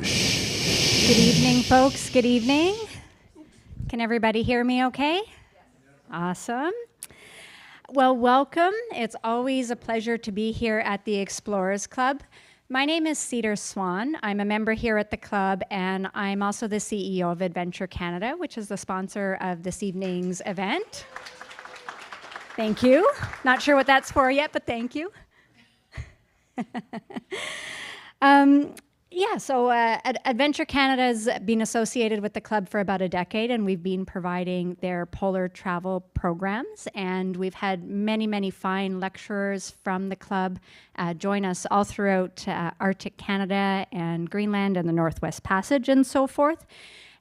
Good evening, folks. Good evening. Can everybody hear me okay? Awesome. Well, welcome. It's always a pleasure to be here at the Explorers Club. My name is Cedar Swan. I'm a member here at the club, and I'm also the CEO of Adventure Canada, which is the sponsor of this evening's event. Thank you. Not sure what that's for yet, but thank you. Adventure Canada's been associated with the club for about a decade, and we've been providing their polar travel programs. And we've had many, many fine lecturers from the club join us all throughout Arctic Canada and Greenland and the Northwest Passage and so forth.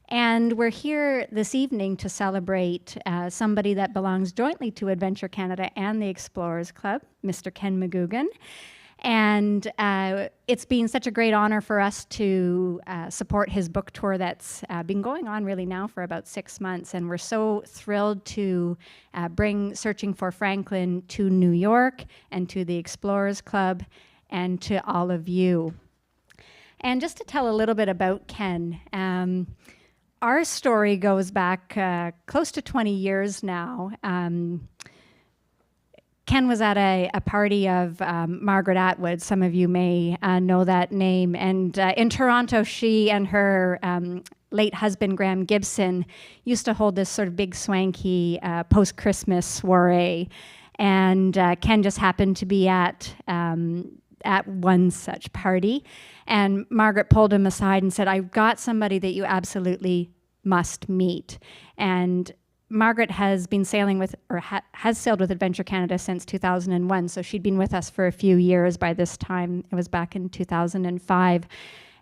And we're here this evening to celebrate somebody that belongs jointly to Adventure Canada and the Explorers Club, Mr. Ken McGoogan. And it's been such a great honor for us to support his book tour that's been going on really now for about 6 months. And we're so thrilled to bring Searching for Franklin to New York and to the Explorers Club and to all of you. And just to tell a little bit about Ken, our story goes back close to 20 years now. Ken was at a party of Margaret Atwood. Some of you may know that name. And in Toronto, she and her late husband, Graham Gibson, used to hold this sort of big swanky post-Christmas soiree. And Ken just happened to be at one such party. And Margaret pulled him aside and said, "I've got somebody that you absolutely must meet." And Margaret has been sailing with, or has sailed with Adventure Canada since 2001, so she'd been with us for a few years by this time. It was back in 2005.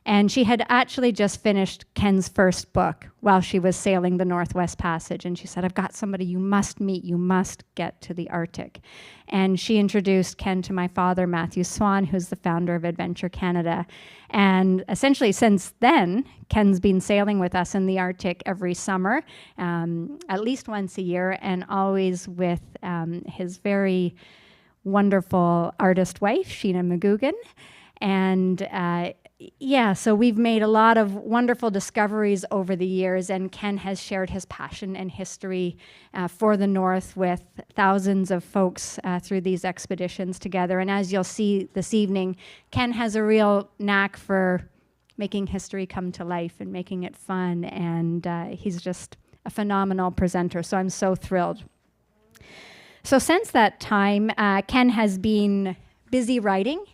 And she had actually just finished Ken's first book while she was sailing the Northwest Passage. And she said, "I've got somebody you must meet. You must get to the Arctic." And she introduced Ken to my father, Matthew Swan, who's the founder of Adventure Canada. And essentially since then, Ken's been sailing with us in the Arctic every summer, at least once a year, and always with his very wonderful artist wife, Sheena McGoogan. And so we've made a lot of wonderful discoveries over the years, and Ken has shared his passion and history for the North with thousands of folks through these expeditions together. And as you'll see this evening, Ken has a real knack for making history come to life and making it fun, and he's just a phenomenal presenter, so I'm so thrilled. So since that time, Ken has been busy writing.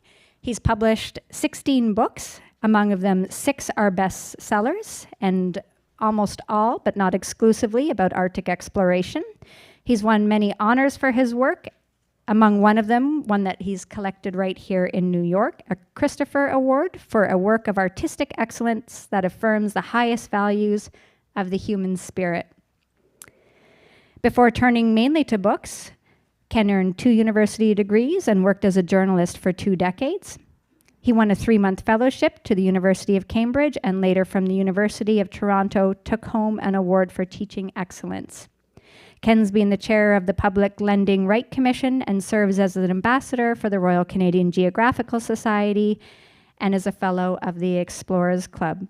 He's published 16 books, among them 6 are bestsellers, and almost all, but not exclusively, about Arctic exploration. He's won many honors for his work, among one of them, one that he's collected right here in New York, a Christopher Award for a work of artistic excellence that affirms the highest values of the human spirit. Before turning mainly to books, Ken earned 2 university degrees and worked as a journalist for 2 decades. He won a 3-month fellowship to the University of Cambridge, and later from the University of Toronto took home an award for teaching excellence. Ken's been the chair of the Public Lending Right Commission and serves as an ambassador for the Royal Canadian Geographical Society and is a fellow of the Explorers Club.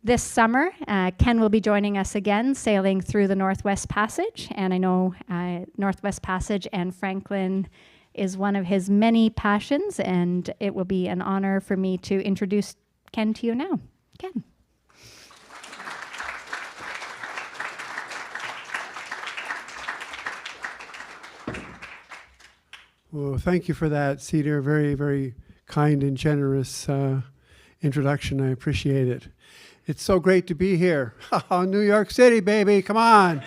This summer, Ken will be joining us again, sailing through the Northwest Passage. And I know Northwest Passage and Franklin is one of his many passions, and it will be an honor for me to introduce Ken to you now. Ken. Well, thank you for that, Cedar. Very, very kind and generous introduction. I appreciate it. It's so great to be here. New York City, baby, come on.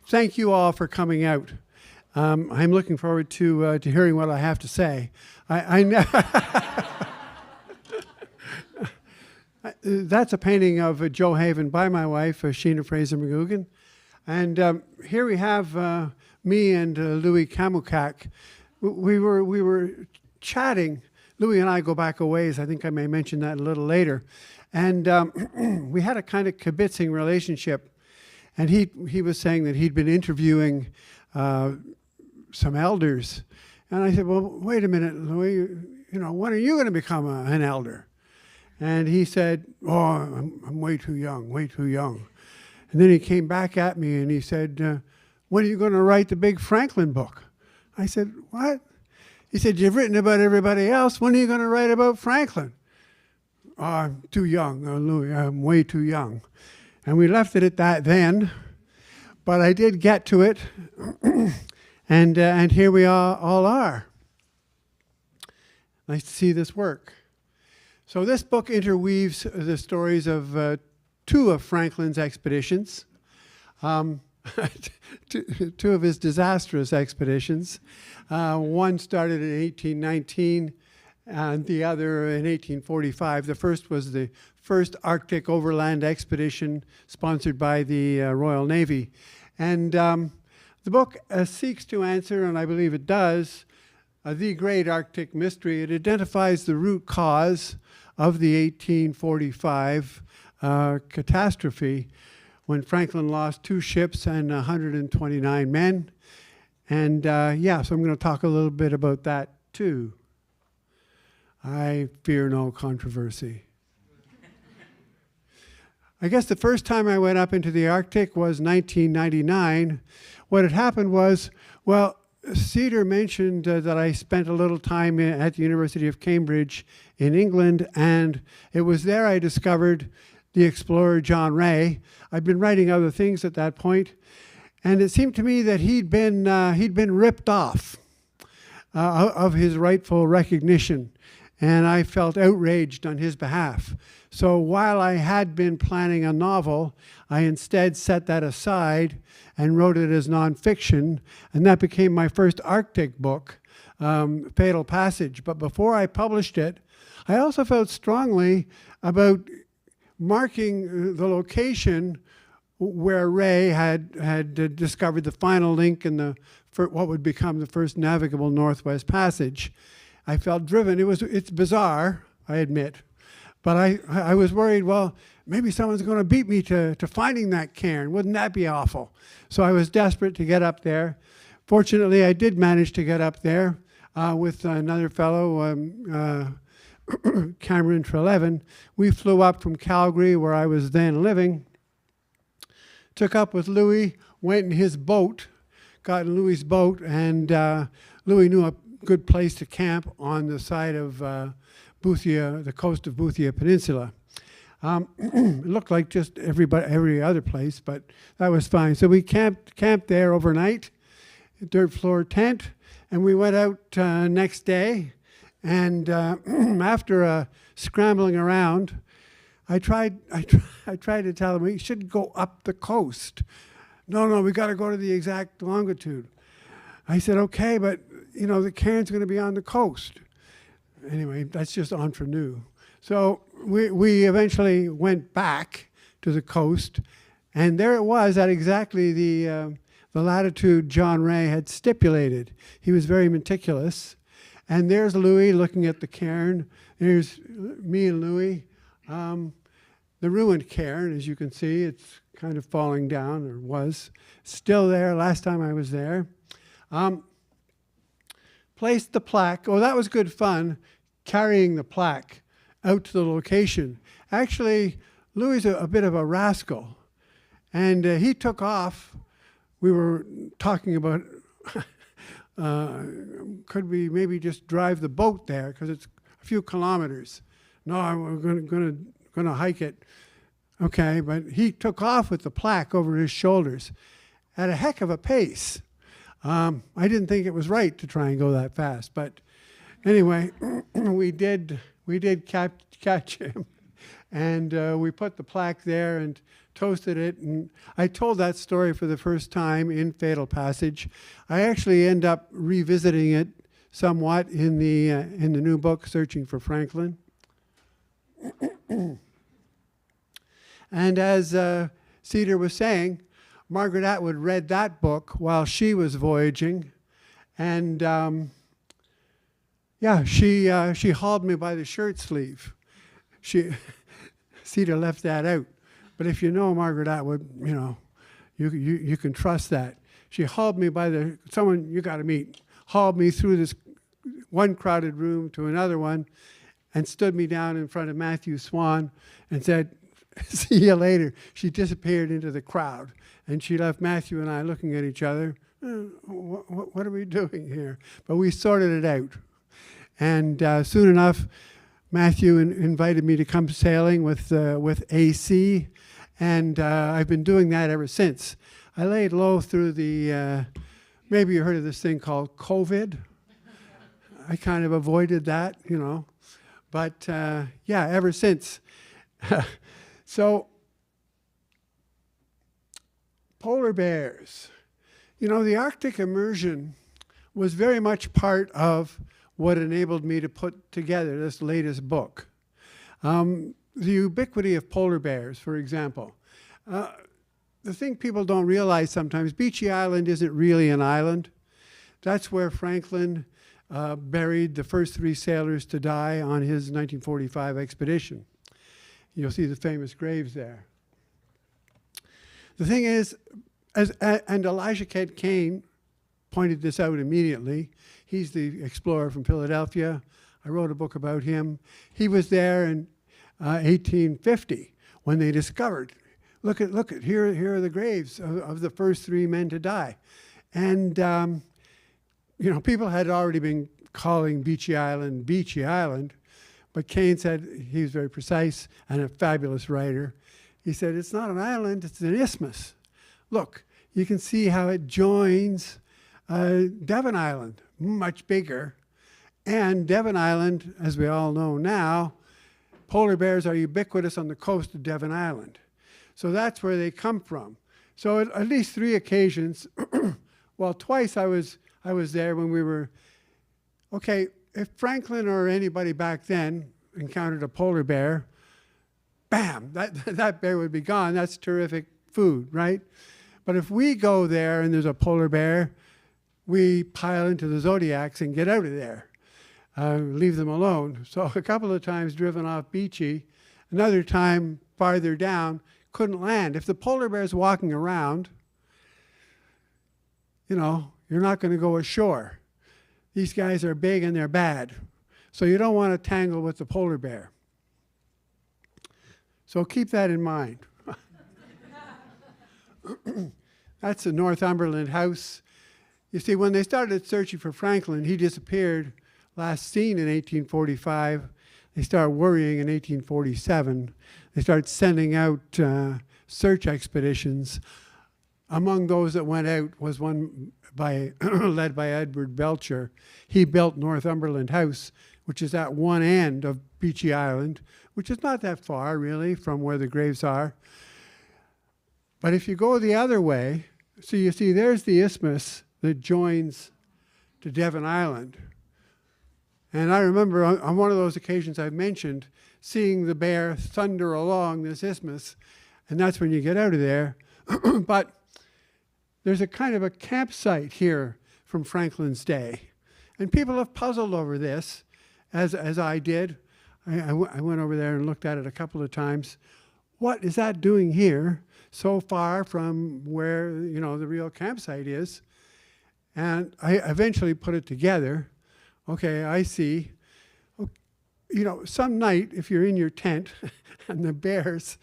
Thank you all for coming out. I'm looking forward to hearing what I have to say. That's a painting of Joe Haven by my wife, Sheena Fraser McGoogan. And here we have me and Louie Kamookak. We were chatting. Louie and I go back a ways. I think I may mention that a little later. And we had a kind of kibitzing relationship. And he was saying that he'd been interviewing some elders And I said, well, wait a minute, Louie, when are you going to become an elder? And he said, oh, I'm way too young, way too young. And then he came back at me and he said, when are you going to write the big Franklin book? I said, what? He said, you've written about everybody else. When are you going to write about Franklin? Oh, I'm too young, Louie. I'm way too young. And we left it at that then. But I did get to it. and here we all are. Nice to see this work. So this book interweaves the stories of two of Franklin's expeditions, two of his disastrous expeditions. One started in 1819 and the other in 1845. The first was the first Arctic overland expedition sponsored by the Royal Navy. And the book seeks to answer, and I believe it does, the great Arctic mystery. It identifies the root cause of the 1845 catastrophe when Franklin lost 2 ships and 129 men. And so I'm going to talk a little bit about that too. I fear no controversy. I guess the first time I went up into the Arctic was 1999. What had happened was, well, Cedar mentioned that I spent a little time at the University of Cambridge in England, and it was there I discovered the explorer John Ray. I'd been writing other things at that point, and it seemed to me that he'd been ripped off of his rightful recognition, and I felt outraged on his behalf. So while I had been planning a novel, I instead set that aside and wrote it as nonfiction, and that became my first Arctic book, Fatal Passage. But before I published it, I also felt strongly about marking the location where Ray had discovered the final link in what would become the first navigable Northwest Passage. I felt driven. It's bizarre, I admit, but I was worried, well, maybe someone's going to beat me to finding that cairn. Wouldn't that be awful? So I was desperate to get up there. Fortunately, I did manage to get up there with another fellow, Cameron Trelevin. We flew up from Calgary, where I was then living, took up with Louie, went in his boat, got in Louie's boat, and Louie knew a good place to camp on the side of Boothia, the coast of Boothia Peninsula. It looked like just every other place, but that was fine. So we camped there overnight, third floor tent, and we went out next day. And after scrambling around, I tried to tell him we should go up the coast. No, we got to go to the exact longitude. I said, okay, but the cairn's going to be on the coast. Anyway, that's just entre nous. So we eventually went back to the coast, and there it was at exactly the latitude John Ray had stipulated. He was very meticulous. And there's Louie looking at the cairn. There's me and Louie. The ruined cairn, as you can see, it's kind of falling down, or was. Still there last time I was there. Placed the plaque. Oh, that was good fun, carrying the plaque out to the location. Actually, Louie's a bit of a rascal. And he took off. We were talking about could we maybe just drive the boat there, because it's a few kilometers. No, we're going to hike it. Okay, but he took off with the plaque over his shoulders at a heck of a pace. I didn't think it was right to try and go that fast, but anyway, we did catch him, and we put the plaque there and toasted it. And I told that story for the first time in Fatal Passage. I actually end up revisiting it somewhat in the new book, Searching for Franklin. And as Cedar was saying, Margaret Atwood read that book while she was voyaging, and she hauled me by the shirt sleeve. Cedar left that out, but if you know Margaret Atwood, you can trust that. She hauled me by someone you got to meet, hauled me through this one crowded room to another one and stood me down in front of Matthew Swan and said, "See you later." She disappeared into the crowd, and she left Matthew and I looking at each other. What are we doing here? But we sorted it out. And soon enough, Matthew invited me to come sailing with AC, and I've been doing that ever since. I laid low through the, maybe you heard of this thing called COVID. I kind of avoided that, you know. But yeah, ever since. So, polar bears. You know, the Arctic immersion was very much part of what enabled me to put together this latest book. The ubiquity of polar bears, for example. The thing people don't realize sometimes, Beechey Island isn't really an island. That's where Franklin buried the first 3 sailors to die on his 1945 expedition. You'll see the famous graves there. The thing is, and Elijah Kent Kane pointed this out immediately. He's the explorer from Philadelphia. I wrote a book about him. He was there in 1850 when they discovered, look at, here are the graves of the first 3 men to die. And, you know, people had already been calling Beechey Island, but Kane said, he was very precise and a fabulous writer. He said, it's not an island, it's an isthmus. Look, you can see how it joins Devon Island, much bigger. And Devon Island, as we all know now, polar bears are ubiquitous on the coast of Devon Island. So that's where they come from. So at least 3 occasions, well, twice I was there when we were, okay, if Franklin or anybody back then encountered a polar bear, bam, that bear would be gone. That's terrific food, right? But if we go there and there's a polar bear, we pile into the Zodiacs and get out of there, leave them alone. So a couple of times driven off Beechey, another time farther down, couldn't land. If the polar bear's walking around, you know, you're not going to go ashore. These guys are big and they're bad. So you don't want to tangle with the polar bear. So keep that in mind. That's the Northumberland house. You see, when they started searching for Franklin, he disappeared, last seen in 1845. They started worrying in 1847. They started sending out search expeditions. Among those that went out was one led by Edward Belcher. He built Northumberland House, which is at one end of Beechey Island, which is not that far, really, from where the graves are. But if you go the other way, so you see there's the isthmus that joins to Devon Island. And I remember on one of those occasions I've mentioned, seeing the bear thunder along this isthmus, and that's when you get out of there. But there's a kind of a campsite here from Franklin's day. And people have puzzled over this, as I did. I went over there and looked at it a couple of times. What is that doing here so far from where, you know, the real campsite is? And I eventually put it together. Okay, I see. You know, some night, if you're in your tent and the bears,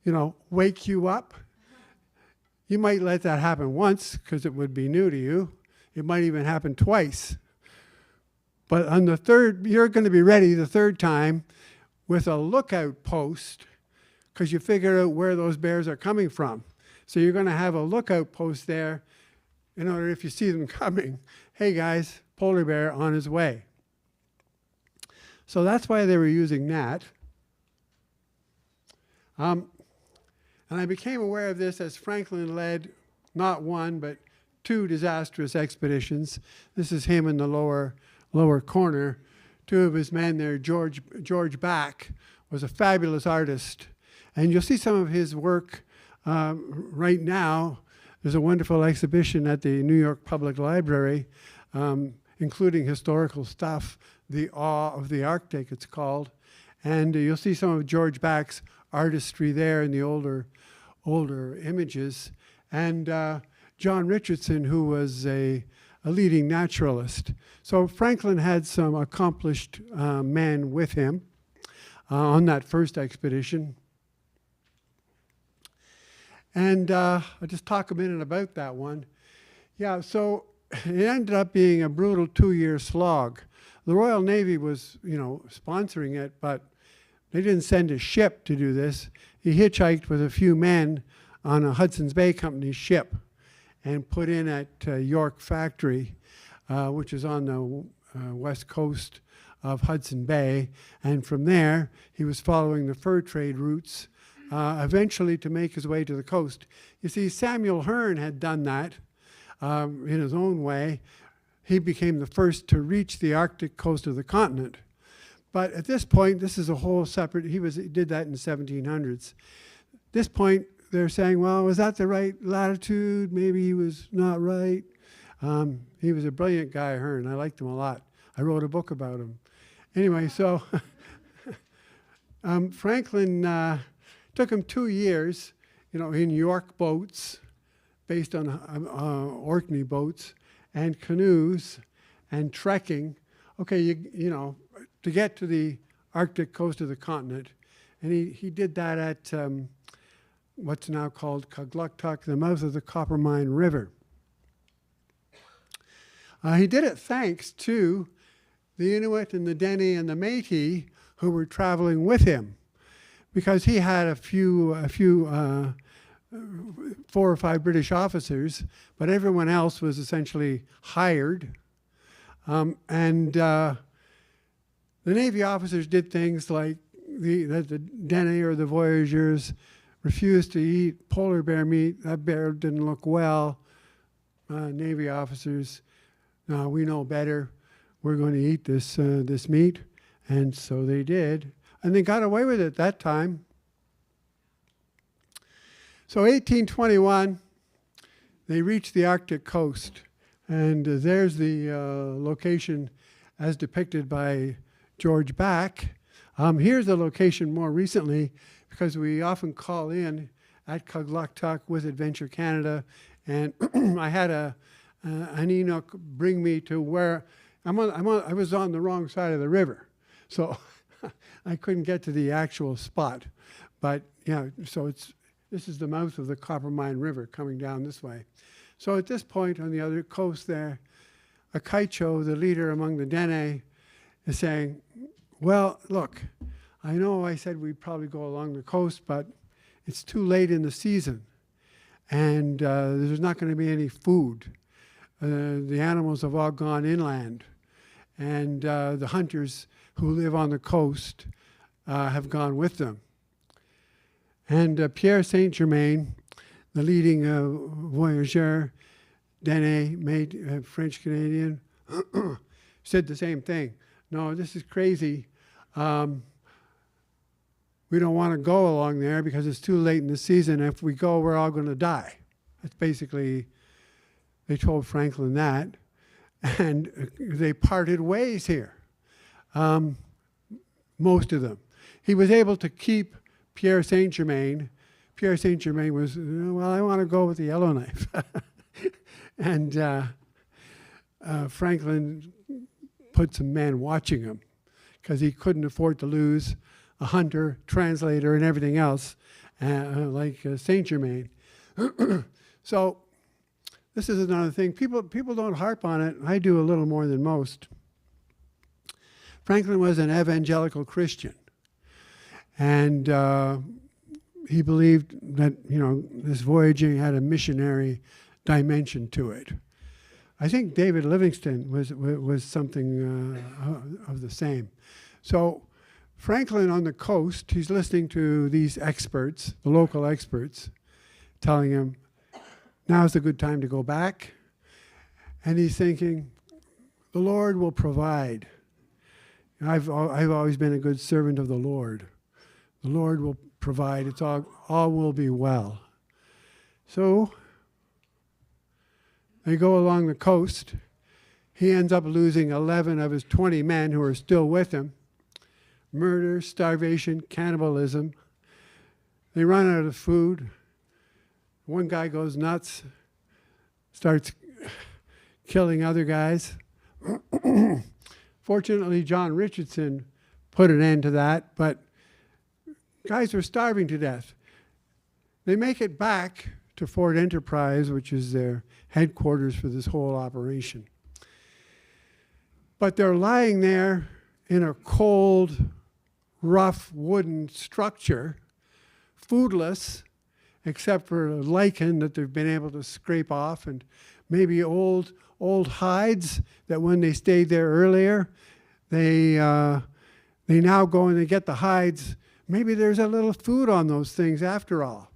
you know, wake you up, you might let that happen once because it would be new to you. It might even happen twice. But on the third, you're going to be ready the third time with a lookout post because you figure out where those bears are coming from. So you're going to have a lookout post there in order, if you see them coming, hey guys, polar bear on his way. So that's why they were using that. And I became aware of this as Franklin led not one, but 2 disastrous expeditions. This is him in the lower corner. 2 of his men there, George Back, was a fabulous artist. And you'll see some of his work right now. There's a wonderful exhibition at the New York Public Library, including historical stuff, The Awe of the Arctic, it's called. And you'll see some of George Back's artistry there in the older images. And John Richardson, who was a a leading naturalist. So Franklin had some accomplished men with him on that first expedition. And I'll just talk a minute about that one. Yeah, so it ended up being a brutal 2-year slog. The Royal Navy was, sponsoring it, but they didn't send a ship to do this. He hitchhiked with a few men on a Hudson's Bay Company ship and put in at York Factory, which is on the west coast of Hudson Bay. And from there, he was following the fur trade routes, eventually to make his way to the coast. You see, Samuel Hearne had done that in his own way. He became the first to reach the Arctic coast of the continent. But at this point, this is a whole separate, he did that in the 1700s. This point, they're saying, well, was that the right latitude? Maybe he was not right. He was a brilliant guy, Hearne. I liked him a lot. I wrote a book about him. Anyway, so Franklin took him 2 years, in York boats, based on Orkney boats, and canoes, and trekking. Okay, to get to the Arctic coast of the continent. And he did that at what's now called Kugluktuk, the mouth of the Coppermine River. He did it thanks to the Inuit and the Dene and the Métis who were traveling with him, because he had a few 4 or 5 British officers, but everyone else was essentially hired. The Navy officers did things like the Dene or the voyageurs refused to eat polar bear meat. That bear didn't look well. Navy officers, no, we know better. We're going to eat this meat. And so they did. And they got away with it that time. So 1821, they reached the Arctic coast. And there's the location as depicted by George Back. Here's the location more recently, because we often call in at Kugluktuk with Adventure Canada, and I had an Enoch bring me to where I was on the wrong side of the river, so I couldn't get to the actual spot. But yeah, so this is the mouth of the Coppermine River coming down this way. So at this point on the other coast there, Akaitcho, the leader among the Dene, is saying, well, look, I know I said we'd probably go along the coast, but it's too late in the season, and there's not going to be any food. The animals have all gone inland, and the hunters who live on the coast have gone with them. And Pierre Saint-Germain, the leading voyageur, Dene, French-Canadian, said the same thing. No, this is crazy. We don't want to go along there because it's too late in the season. If we go, we're all going to die. That's basically, they told Franklin that. And they parted ways here, most of them. He was able to keep Pierre Saint-Germain. Pierre Saint-Germain was, well, I want to go with the Yellowknife. And Franklin put some men watching him because he couldn't afford to lose a hunter, translator, and everything else like Saint-Germain. So this is another thing. People don't harp on it. I do a little more than most. Franklin was an evangelical Christian. And he believed that, this voyaging had a missionary dimension to it. I think David Livingstone was something of the same. So Franklin on the coast, he's listening to these experts, the local experts, telling him, now's a good time to go back. And he's thinking, the Lord will provide. I've always been a good servant of the Lord. The Lord will provide. It's all will be well. So they go along the coast. He ends up losing 11 of his 20 men who are still with him. Murder, starvation, cannibalism. They run out of food. One guy goes nuts, starts killing other guys. Fortunately, John Richardson put an end to that, but guys were starving to death. They make it back to Fort Enterprise, which is their headquarters for this whole operation. But they're lying there in a cold, rough wooden structure, foodless, except for lichen that they've been able to scrape off, and maybe old hides that when they stayed there earlier, they now go and they get the hides. Maybe there's a little food on those things after all.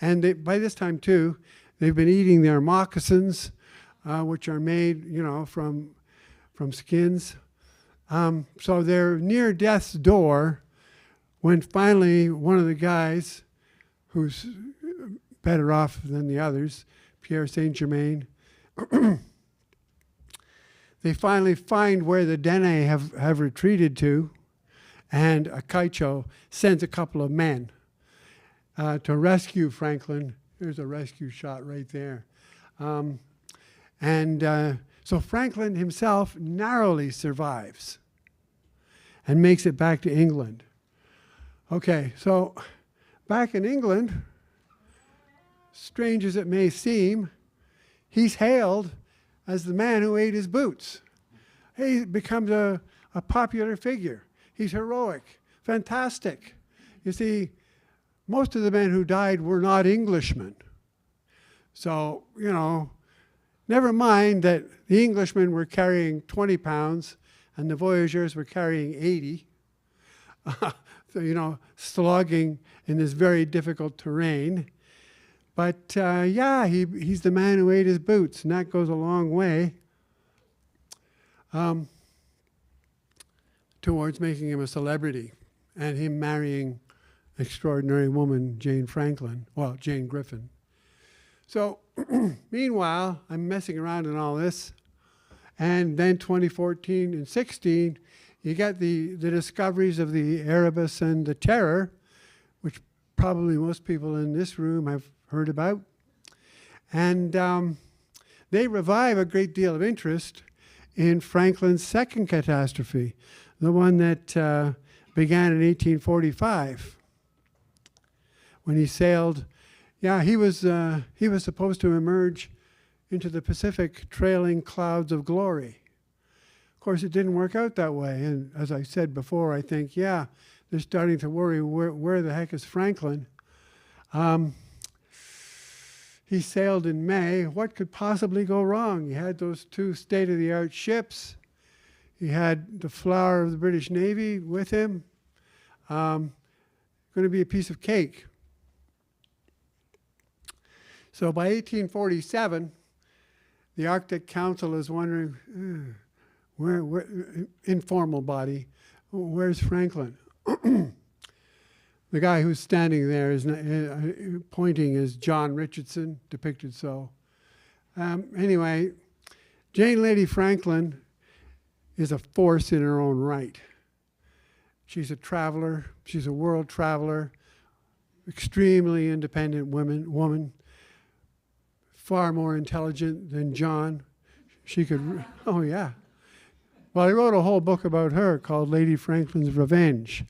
And by this time too, they've been eating their moccasins, which are made, from skins. So they're near death's door when finally one of the guys, who's better off than the others, Pierre Saint-Germain, they finally find where the Dene have retreated to, and Akaitcho sends a couple of men to rescue Franklin. There's a rescue shot right there. So Franklin himself narrowly survives and makes it back to England. Okay, so back in England, strange as it may seem, he's hailed as the man who ate his boots. He becomes a popular figure. He's heroic, fantastic. You see, most of the men who died were not Englishmen. So, never mind that the Englishmen were carrying 20 pounds and the voyageurs were carrying 80. So, slogging in this very difficult terrain. But he's the man who ate his boots, and that goes a long way towards making him a celebrity and him marrying an extraordinary woman, Jane Griffin. So meanwhile, I'm messing around in all this, and then 2014 and 16, you get the discoveries of the Erebus and the Terror, which probably most people in this room have heard about. And they revive a great deal of interest in Franklin's second catastrophe, the one that began in 1845 when he sailed. He was supposed to emerge into the Pacific trailing clouds of glory. Of course, it didn't work out that way. And as I said before, I think, they're starting to worry, where the heck is Franklin? He sailed in May. What could possibly go wrong? He had those two state-of-the-art ships. He had the flower of the British Navy with him. Going to be a piece of cake. So by 1847, the Arctic Council is wondering, where informal body, where's Franklin? The guy who's standing there is pointing is John Richardson, depicted so. Anyway, Jane Lady Franklin is a force in her own right. She's a traveler. She's a world traveler, extremely independent woman, far more intelligent than John. She could, oh yeah. Well, I wrote a whole book about her called Lady Franklin's Revenge.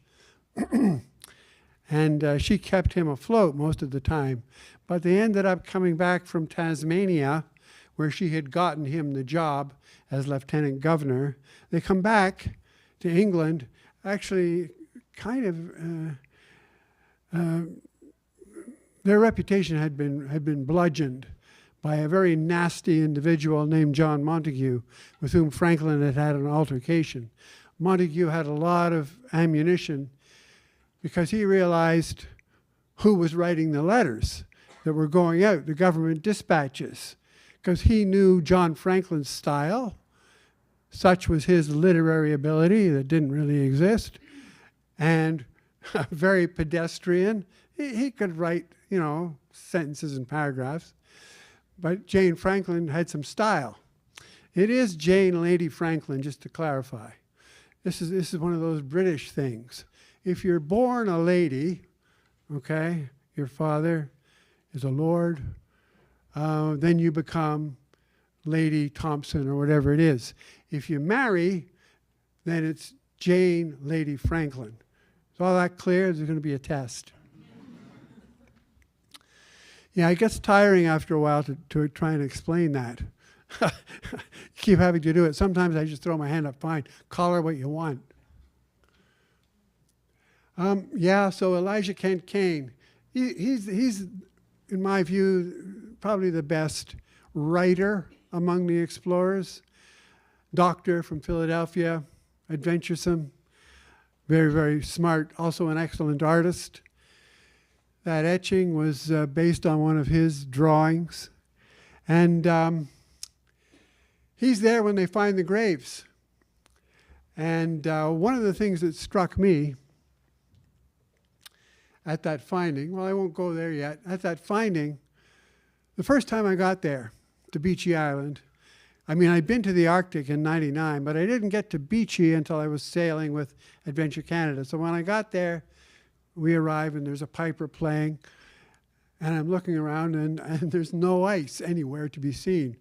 And she kept him afloat most of the time. But they ended up coming back from Tasmania, where she had gotten him the job as lieutenant governor. They come back to England, actually kind of, their reputation had been bludgeoned by a very nasty individual named John Montague, with whom Franklin had had an altercation. Montague had a lot of ammunition because he realized who was writing the letters that were going out, the government dispatches, because he knew John Franklin's style. Such was his literary ability that didn't really exist, and very pedestrian. He could write, sentences and paragraphs, but Jane Franklin had some style. It is Jane Lady Franklin, just to clarify. This is one of those British things. If you're born a lady, okay, your father is a lord, then you become Lady Thompson or whatever it is. If you marry, then it's Jane Lady Franklin. Is all that clear? There's going to be a test. Yeah, it gets tiring after a while to try and explain that. Keep having to do it. Sometimes I just throw my hand up, fine, call her what you want. So Elijah Kent Kane, he's, in my view, probably the best writer among the explorers. Doctor from Philadelphia, adventuresome, very, very smart, also an excellent artist. That etching was based on one of his drawings. And he's there when they find the graves. And one of the things that struck me at that finding, well, I won't go there yet, at that finding, the first time I got there to Beechy Island, I mean, I'd been to the Arctic in '99, but I didn't get to Beechy until I was sailing with Adventure Canada. So when I got there, we arrive and there's a piper playing, and I'm looking around and there's no ice anywhere to be seen.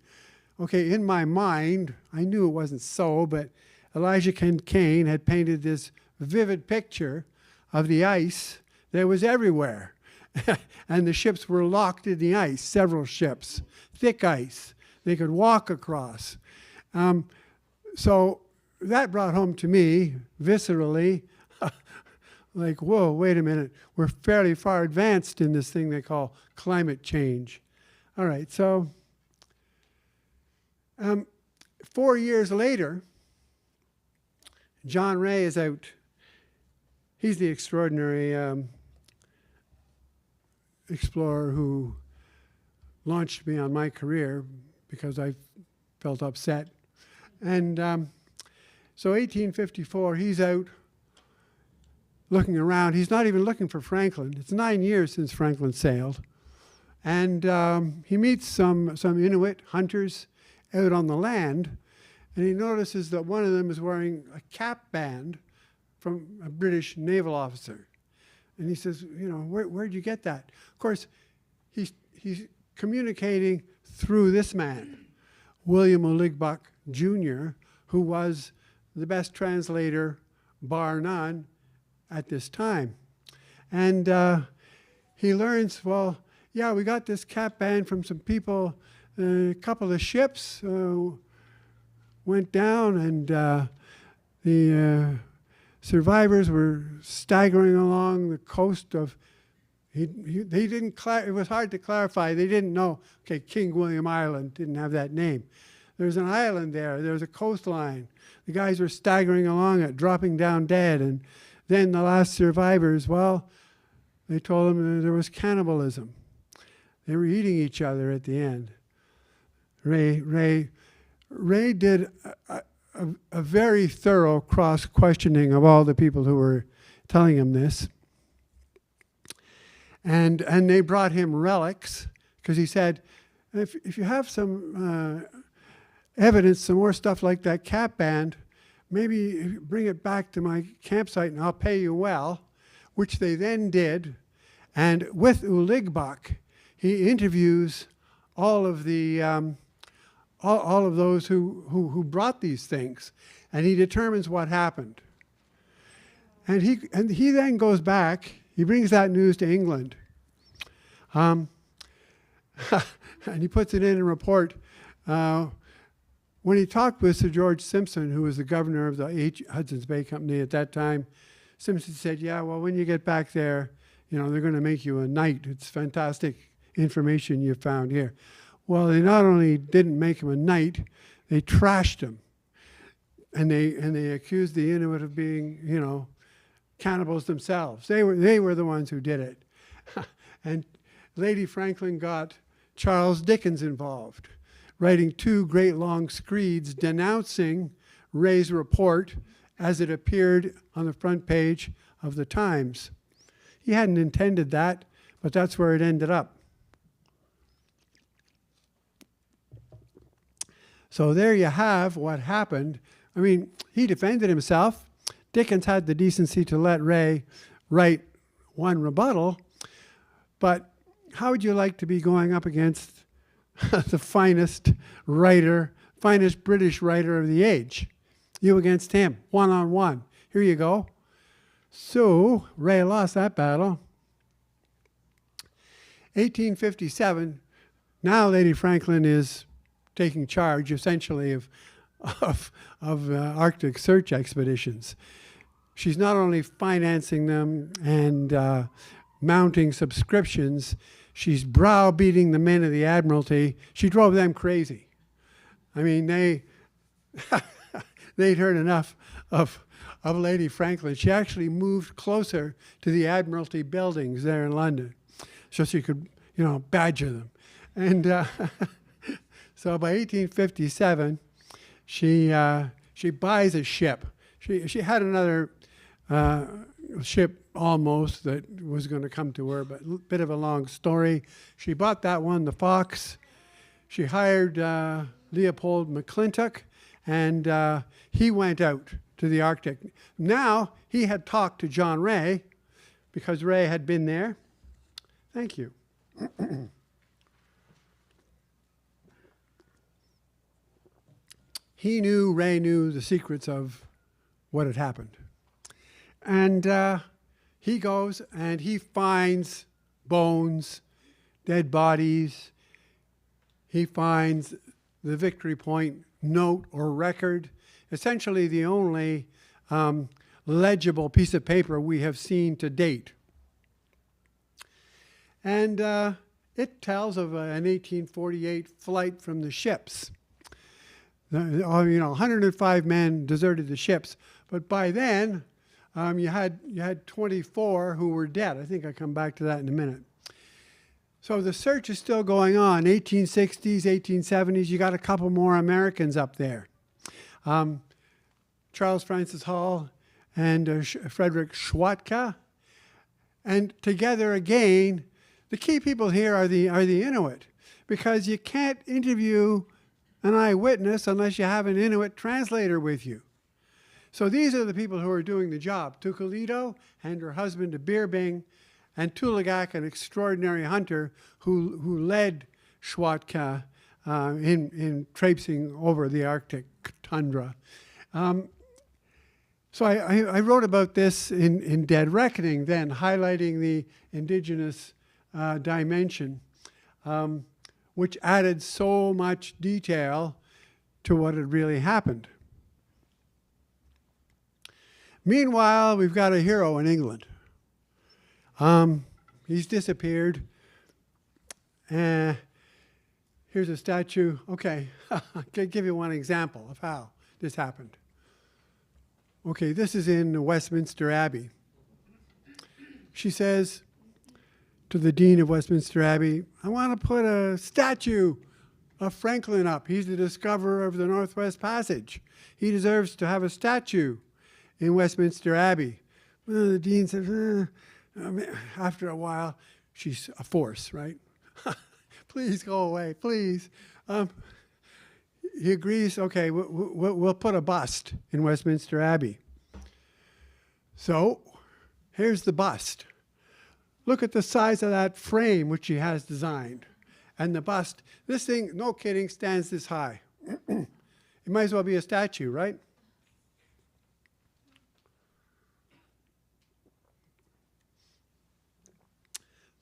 Okay, in my mind, I knew it wasn't so, but Elijah Kent Kane had painted this vivid picture of the ice that was everywhere. And the ships were locked in the ice, several ships, thick ice. They could walk across. So that brought home to me, viscerally, like, whoa, wait a minute. We're fairly far advanced in this thing they call climate change. All right, so 4 years later, John Ray is out. He's the extraordinary explorer who launched me on my career because I felt upset. And so 1854, he's out looking around. He's not even looking for Franklin. It's 9 years since Franklin sailed. And he meets some Inuit hunters out on the land, and he notices that one of them is wearing a cap band from a British naval officer. And he says, you know, where'd you get that? Of course, he's communicating through this man, William Oligbuck Jr., who was the best translator, bar none, at this time. And he learns, well, yeah, we got this cap band from some people. A couple of ships went down, and the survivors were staggering along the coast of. They didn't. It was hard to clarify. They didn't know. Okay, King William Island didn't have that name. There's an island there. There's a coastline. The guys were staggering along it, dropping down dead, and then the last survivors. Well, they told them there was cannibalism. They were eating each other at the end. Ray did a very thorough cross-questioning of all the people who were telling him this. And they brought him relics, because he said, if you have some evidence, some more stuff like that cap band, maybe bring it back to my campsite and I'll pay you well, which they then did. And with Uligbach, he interviews all of the all of those who brought these things, and he determines what happened. And he then goes back. He brings that news to England, and he puts it in a report. When he talked with Sir George Simpson, who was the governor of the Hudson's Bay Company at that time, Simpson said, "Yeah, well, when you get back there, you know, they're going to make you a knight. It's fantastic information you found here." Well, they not only didn't make him a knight, they trashed him, and they accused the Inuit of being, you know, cannibals themselves. They were the ones who did it. And Lady Franklin got Charles Dickens involved, writing 2 great long screeds denouncing Ray's report as it appeared on the front page of the Times. He hadn't intended that, but that's where it ended up. So there you have what happened. I mean, he defended himself. Dickens had the decency to let Ray write one rebuttal. But how would you like to be going up against the finest British writer of the age. You against him, one-on-one. Here you go. So Ray lost that battle. 1857, now Lady Franklin is taking charge, essentially, of Arctic search expeditions. She's not only financing them and mounting subscriptions, she's browbeating the men of the Admiralty. She drove them crazy. I mean, they'd heard enough of Lady Franklin. She actually moved closer to the Admiralty buildings there in London so she could, badger them. And so by 1857, she buys a ship. She had another ship almost that was going to come to her, but a bit of a long story. She bought that one, the Fox. She hired Leopold McClintock, and he went out to the Arctic. Now, he had talked to John Ray, because Ray had been there. Thank you. Ray knew the secrets of what had happened. And he goes and he finds bones, dead bodies. He finds the Victory Point note or record, essentially the only legible piece of paper we have seen to date. And it tells of an 1848 flight from the ships. 105 men deserted the ships, but by then you had 24 who were dead. I think I'll come back to that in a minute. So the search is still going on. 1860s, 1870s, you got a couple more Americans up there. Charles Francis Hall and Frederick Schwatka. And together again, the key people here are the Inuit, because you can't interview an eyewitness unless you have an Inuit translator with you. So these are the people who are doing the job. Tukulito and her husband, Birbing, and Tulagak, an extraordinary hunter who led Schwatka in traipsing over the Arctic tundra. So I wrote about this in Dead Reckoning then, highlighting the indigenous dimension, which added so much detail to what had really happened. Meanwhile, we've got a hero in England. He's disappeared. Here's a statue. Okay, I'll give you one example of how this happened. Okay, this is in Westminster Abbey. She says to the Dean of Westminster Abbey, I want to put a statue of Franklin up. He's the discoverer of the Northwest Passage. He deserves to have a statue in Westminster Abbey. Well, the Dean says, after a while, she's a force, right? Please go away, please. He agrees, okay, we'll put a bust in Westminster Abbey. So here's the bust. Look at the size of that frame which he has designed. And the bust, this thing, no kidding, stands this high. It might as well be a statue, right?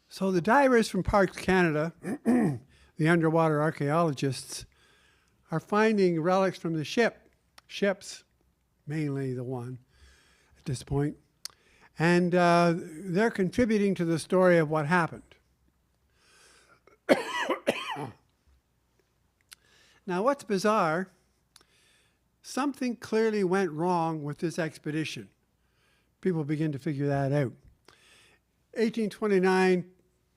So the divers from Parks Canada, the underwater archaeologists, are finding relics from the ships, mainly the one at this point, and they're contributing to the story of what happened. Now, what's bizarre, something clearly went wrong with this expedition. People begin to figure that out. 1829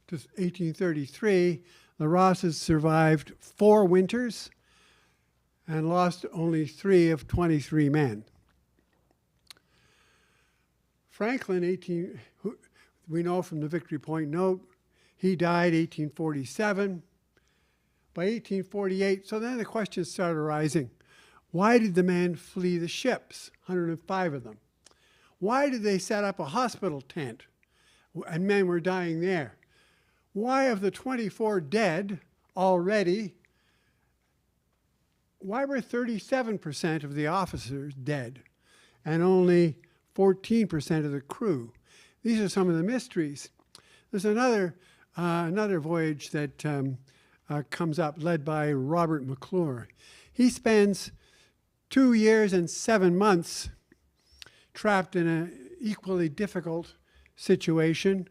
to 1833, the Rosses survived 4 winters and lost only 3 of 23 men. Franklin, we know from the Victory Point note, he died 1847. By 1848, so then the questions started arising. Why did the men flee the ships, 105 of them? Why did they set up a hospital tent and men were dying there? Why of the 24 dead, already, why were 37% of the officers dead and only 14% of the crew? These are some of the mysteries. There's another voyage that comes up, led by Robert McClure. He spends 2 years and 7 months trapped in an equally difficult situation,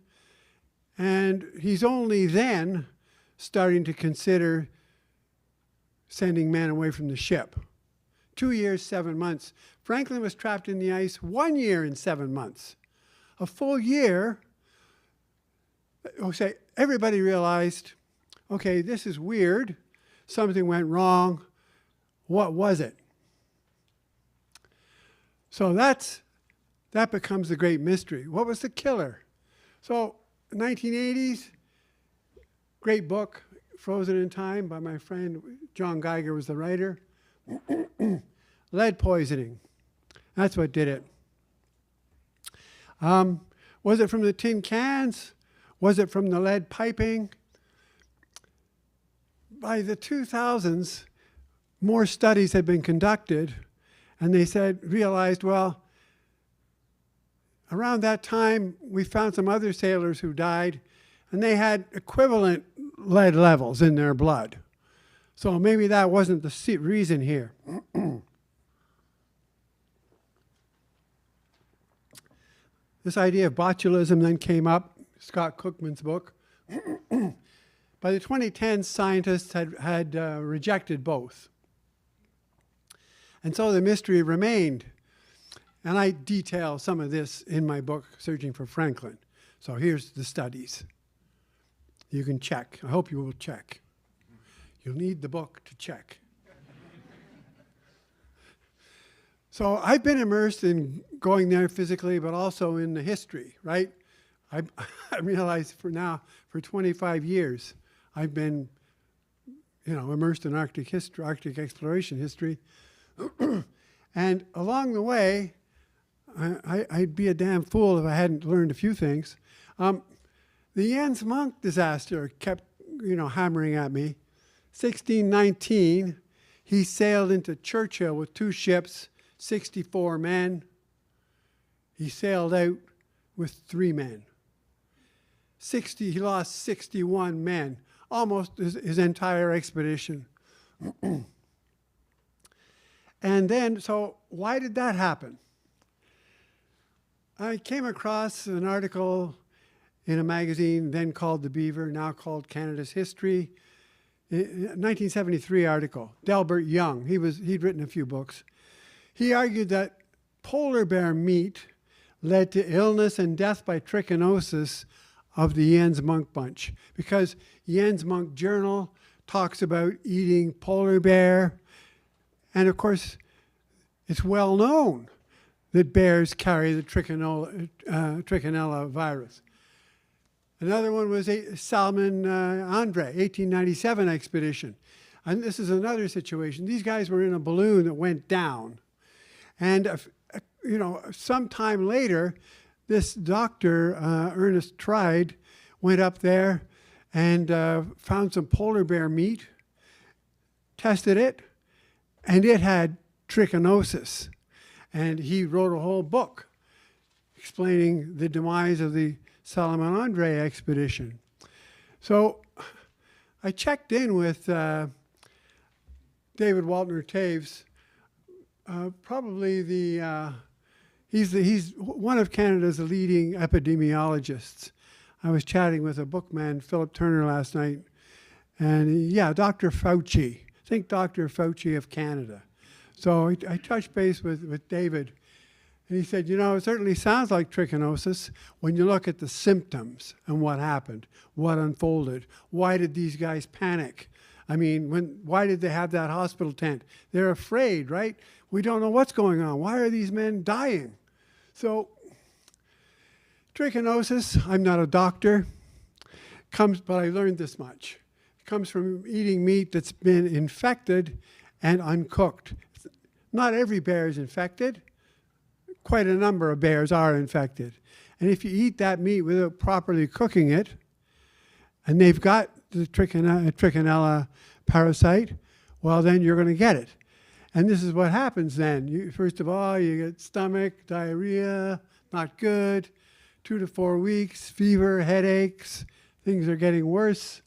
and he's only then starting to consider sending men away from the ship. 2 years, 7 months. Franklin was trapped in the ice 1 year and 7 months. A full year, okay, everybody realized, okay, this is weird. Something went wrong. What was it? So that becomes the great mystery. What was the killer? So 1980s, great book, Frozen in Time, by my friend John Geiger was the writer. Lead poisoning. That's what did it. Was it from the tin cans? Was it from the lead piping? By the 2000s, more studies had been conducted, and they realized, well, around that time, we found some other sailors who died, and they had equivalent lead levels in their blood. So maybe that wasn't the reason here. This idea of botulism then came up, Scott Cookman's book. By the 2010s, scientists had rejected both. And so the mystery remained. And I detail some of this in my book, Searching for Franklin. So here's the studies. You can check. I hope you will check. You'll need the book to check. So I've been immersed in going there physically, but also in the history, right? I realize for 25 years, I've been, immersed in Arctic history, Arctic exploration history. And along the way, I'd be a damn fool if I hadn't learned a few things. The Jens Monk disaster kept, hammering at me. 1619, he sailed into Churchill with 2 ships, 64 men. He sailed out with 3 men. He lost 61 men, almost his entire expedition. And then, so why did that happen? I came across an article in a magazine then called The Beaver, now called Canada's History, a 1973 article. Delbert Young, he'd written a few books. He argued that polar bear meat led to illness and death by trichinosis of the Jens Monk bunch, because Jens Monk Journal talks about eating polar bear, and of course, it's well known that bears carry the trichinella virus. Another one was Salmon Andre, 1897 expedition. And this is another situation. These guys were in a balloon that went down. And, sometime later, this doctor, Ernest Tride, went up there and found some polar bear meat, tested it, and it had trichinosis. And he wrote a whole book explaining the demise of the Salmon Andre expedition. So I checked in with David Waltner Taves, probably he's one of Canada's leading epidemiologists. I was chatting with a bookman, Philip Turner, last night, and Dr. Fauci. Think Dr. Fauci of Canada. So I touched base with David, and he said, it certainly sounds like trichinosis when you look at the symptoms and what happened, what unfolded. Why did these guys panic? I mean, why did they have that hospital tent? They're afraid, right? We don't know what's going on. Why are these men dying? So trichinosis, I'm not a doctor, but I learned this much. It comes from eating meat that's been infected and uncooked. Not every bear is infected. Quite a number of bears are infected. And if you eat that meat without properly cooking it, and they've got the trichinella parasite, well, then you're going to get it. And this is what happens then. First of all, you get stomach, diarrhea, not good, 2 to 4 weeks, fever, headaches, things are getting worse.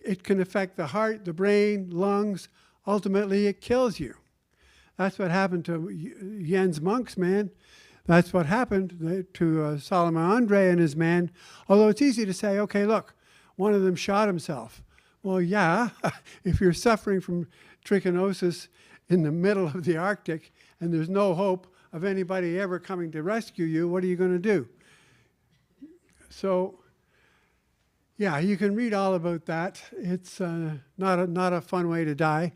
It can affect the heart, the brain, lungs. Ultimately, it kills you. That's what happened to Jens Monk's man. That's what happened to Solomon Andre and his man. Although it's easy to say, okay, look, one of them shot himself. Well, yeah, if you're suffering from trichinosis in the middle of the Arctic and there's no hope of anybody ever coming to rescue you, what are you going to do? So, yeah, you can read all about that. It's not a fun way to die.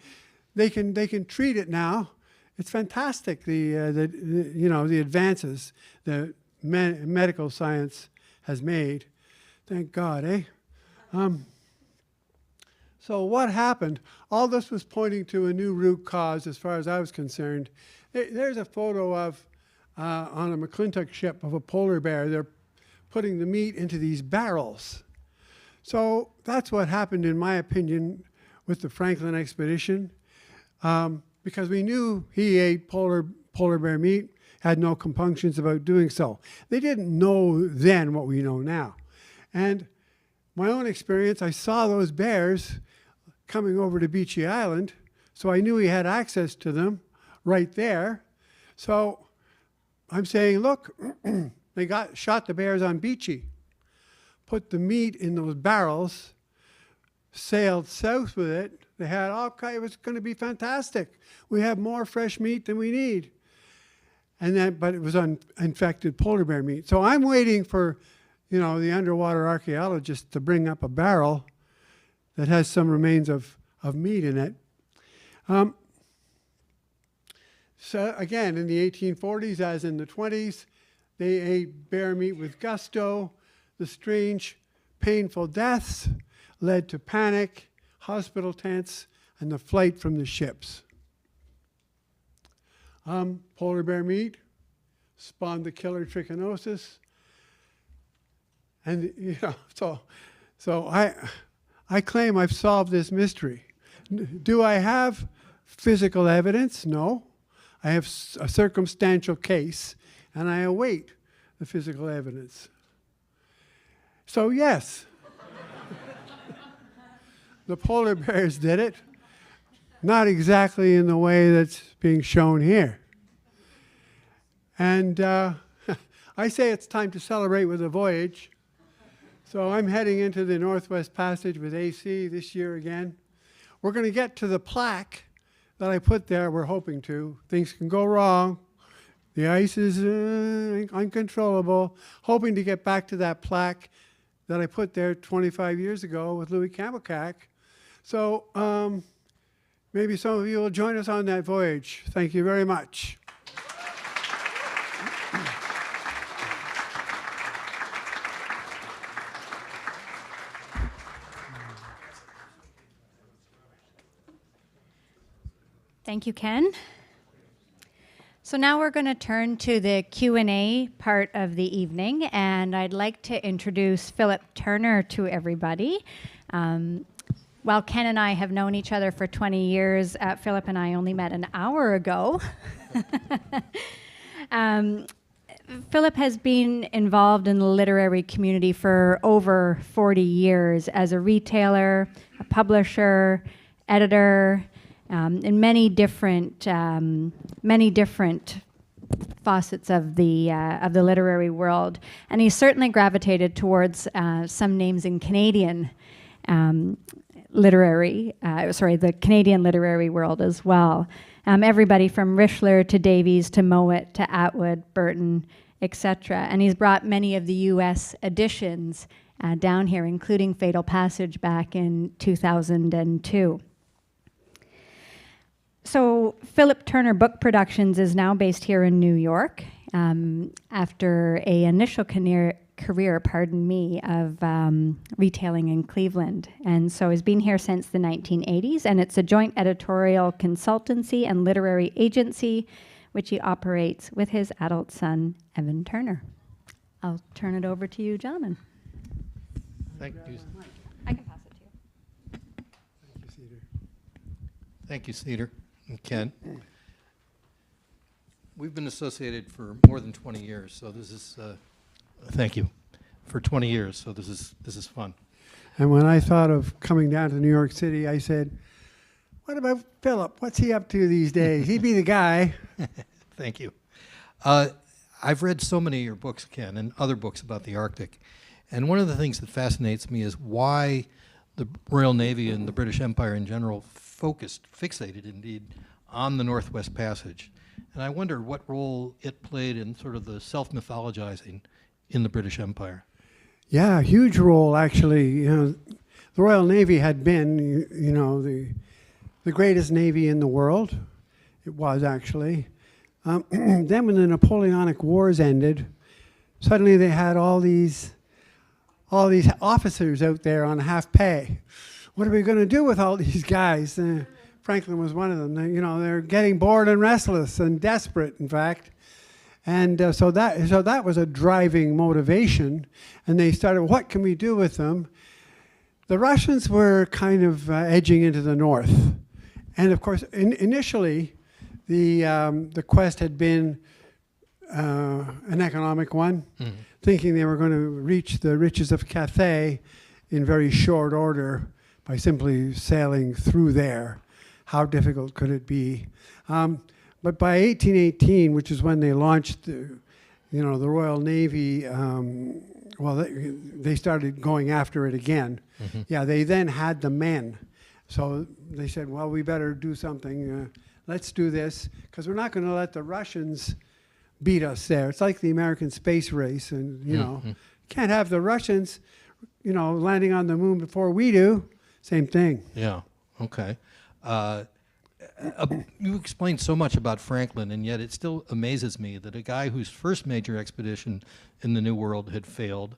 They can treat it now. It's fantastic. The advances that medical science has made. Thank God, eh? So what happened? All this was pointing to a new root cause, as far as I was concerned. There's a photo of on a McClintock ship of a polar bear. They're putting the meat into these barrels. So that's what happened, in my opinion, with the Franklin expedition, because we knew he ate polar bear meat, had no compunctions about doing so. They didn't know then what we know now. And my own experience, I saw those bears coming over to Beechy Island, so I knew he had access to them right there. So I'm saying, look, they shot the bears on Beechy, put the meat in those barrels, sailed south with it. They had it was going to be fantastic. We have more fresh meat than we need. But it was infected polar bear meat. So I'm waiting for, the underwater archaeologist to bring up a barrel that has some remains of meat in it. So again, in the 1840s, as in the 20s, they ate bear meat with gusto. The strange, painful deaths led to panic, hospital tents, and the flight from the ships. Polar bear meat spawned the killer trichinosis. And, so I claim I've solved this mystery. Do I have physical evidence? No. I have a circumstantial case, and I await the physical evidence. So yes, the polar bears did it, not exactly in the way that's being shown here. And I say it's time to celebrate with a voyage. So I'm heading into the Northwest Passage with AC this year again. We're going to get to the plaque that I put there. We're hoping to. Things can go wrong. The ice is uncontrollable. Hoping to get back to that plaque that I put there 25 years ago with Louie Kamookak. So maybe some of you will join us on that voyage. Thank you very much. Thank you, Ken. So now we're going to turn to the Q&A part of the evening, and I'd like to introduce Philip Turner to everybody. While Ken and I have known each other for 20 years, Philip and I only met an hour ago. Philip has been involved in the literary community for over 40 years as a retailer, a publisher, editor, in many different facets of the literary world, and he certainly gravitated towards some names in Canadian the Canadian literary world as well. Everybody from Richler to Davies to Mowat to Atwood, Burton, etc. And he's brought many of the U.S. editions down here, including Fatal Passage back in 2002. So Philip Turner Book Productions is now based here in New York after an initial career of retailing in Cleveland. And so has been here since the 1980s, and it's a joint editorial consultancy and literary agency, which he operates with his adult son, Evan Turner. I'll turn it over to you, gentlemen. Thank you. I can pass. Thank you, Cedar and Ken. We've been associated for more than 20 years, so this is, thank you, for 20 years, so this is fun. And when I thought of coming down to New York City, I said, what about Philip? What's he up to these days? He'd be the guy. Thank you. I've read so many of your books, Ken, and other books about the Arctic, and one of the things that fascinates me is why the Royal Navy and the British Empire in general fixated indeed, on the Northwest Passage. And I wonder what role it played in sort of the self-mythologizing in the British Empire. Yeah, huge role, actually. You know, the Royal Navy had been, the greatest navy in the world. It was, actually. Then when the Napoleonic Wars ended, suddenly they had all these officers out there on half pay. What are we going to do with all these guys? Franklin was one of them. They're getting bored and restless and desperate, in fact. And so that was a driving motivation. And they started, what can we do with them? The Russians were kind of edging into the north. And of course, initially, the quest had been an economic one, thinking they were going to reach the riches of Cathay in very short order by simply sailing through there. How difficult could it be? But by 1818, which is when they launched the Royal Navy, they started going after it again. Mm-hmm. Yeah, they then had the men. So they said, well, we better do something. Let's do this, because we're not going to let the Russians beat us there. It's like the American space race, and, can't have the Russians, landing on the moon before we do. Same thing. Yeah, okay. You explained so much about Franklin, and yet it still amazes me that a guy whose first major expedition in the New World had failed,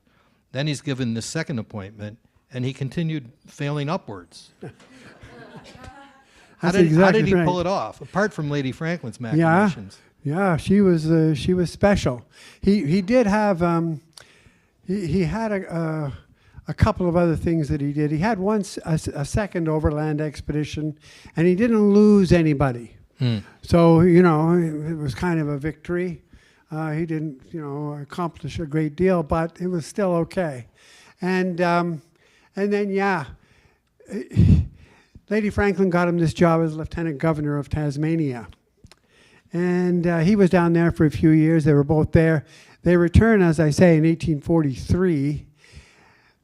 then he's given the second appointment, and he continued failing upwards. How did he pull it off, apart from Lady Franklin's machinations? Yeah, she was special. He did have he had a couple of other things that he did. He had a second overland expedition, and he didn't lose anybody. So, it was kind of a victory. He didn't, accomplish a great deal, but it was still okay. And then, Lady Franklin got him this job as Lieutenant Governor of Tasmania. And he was down there for a few years. They were both there. They returned, as I say, in 1843.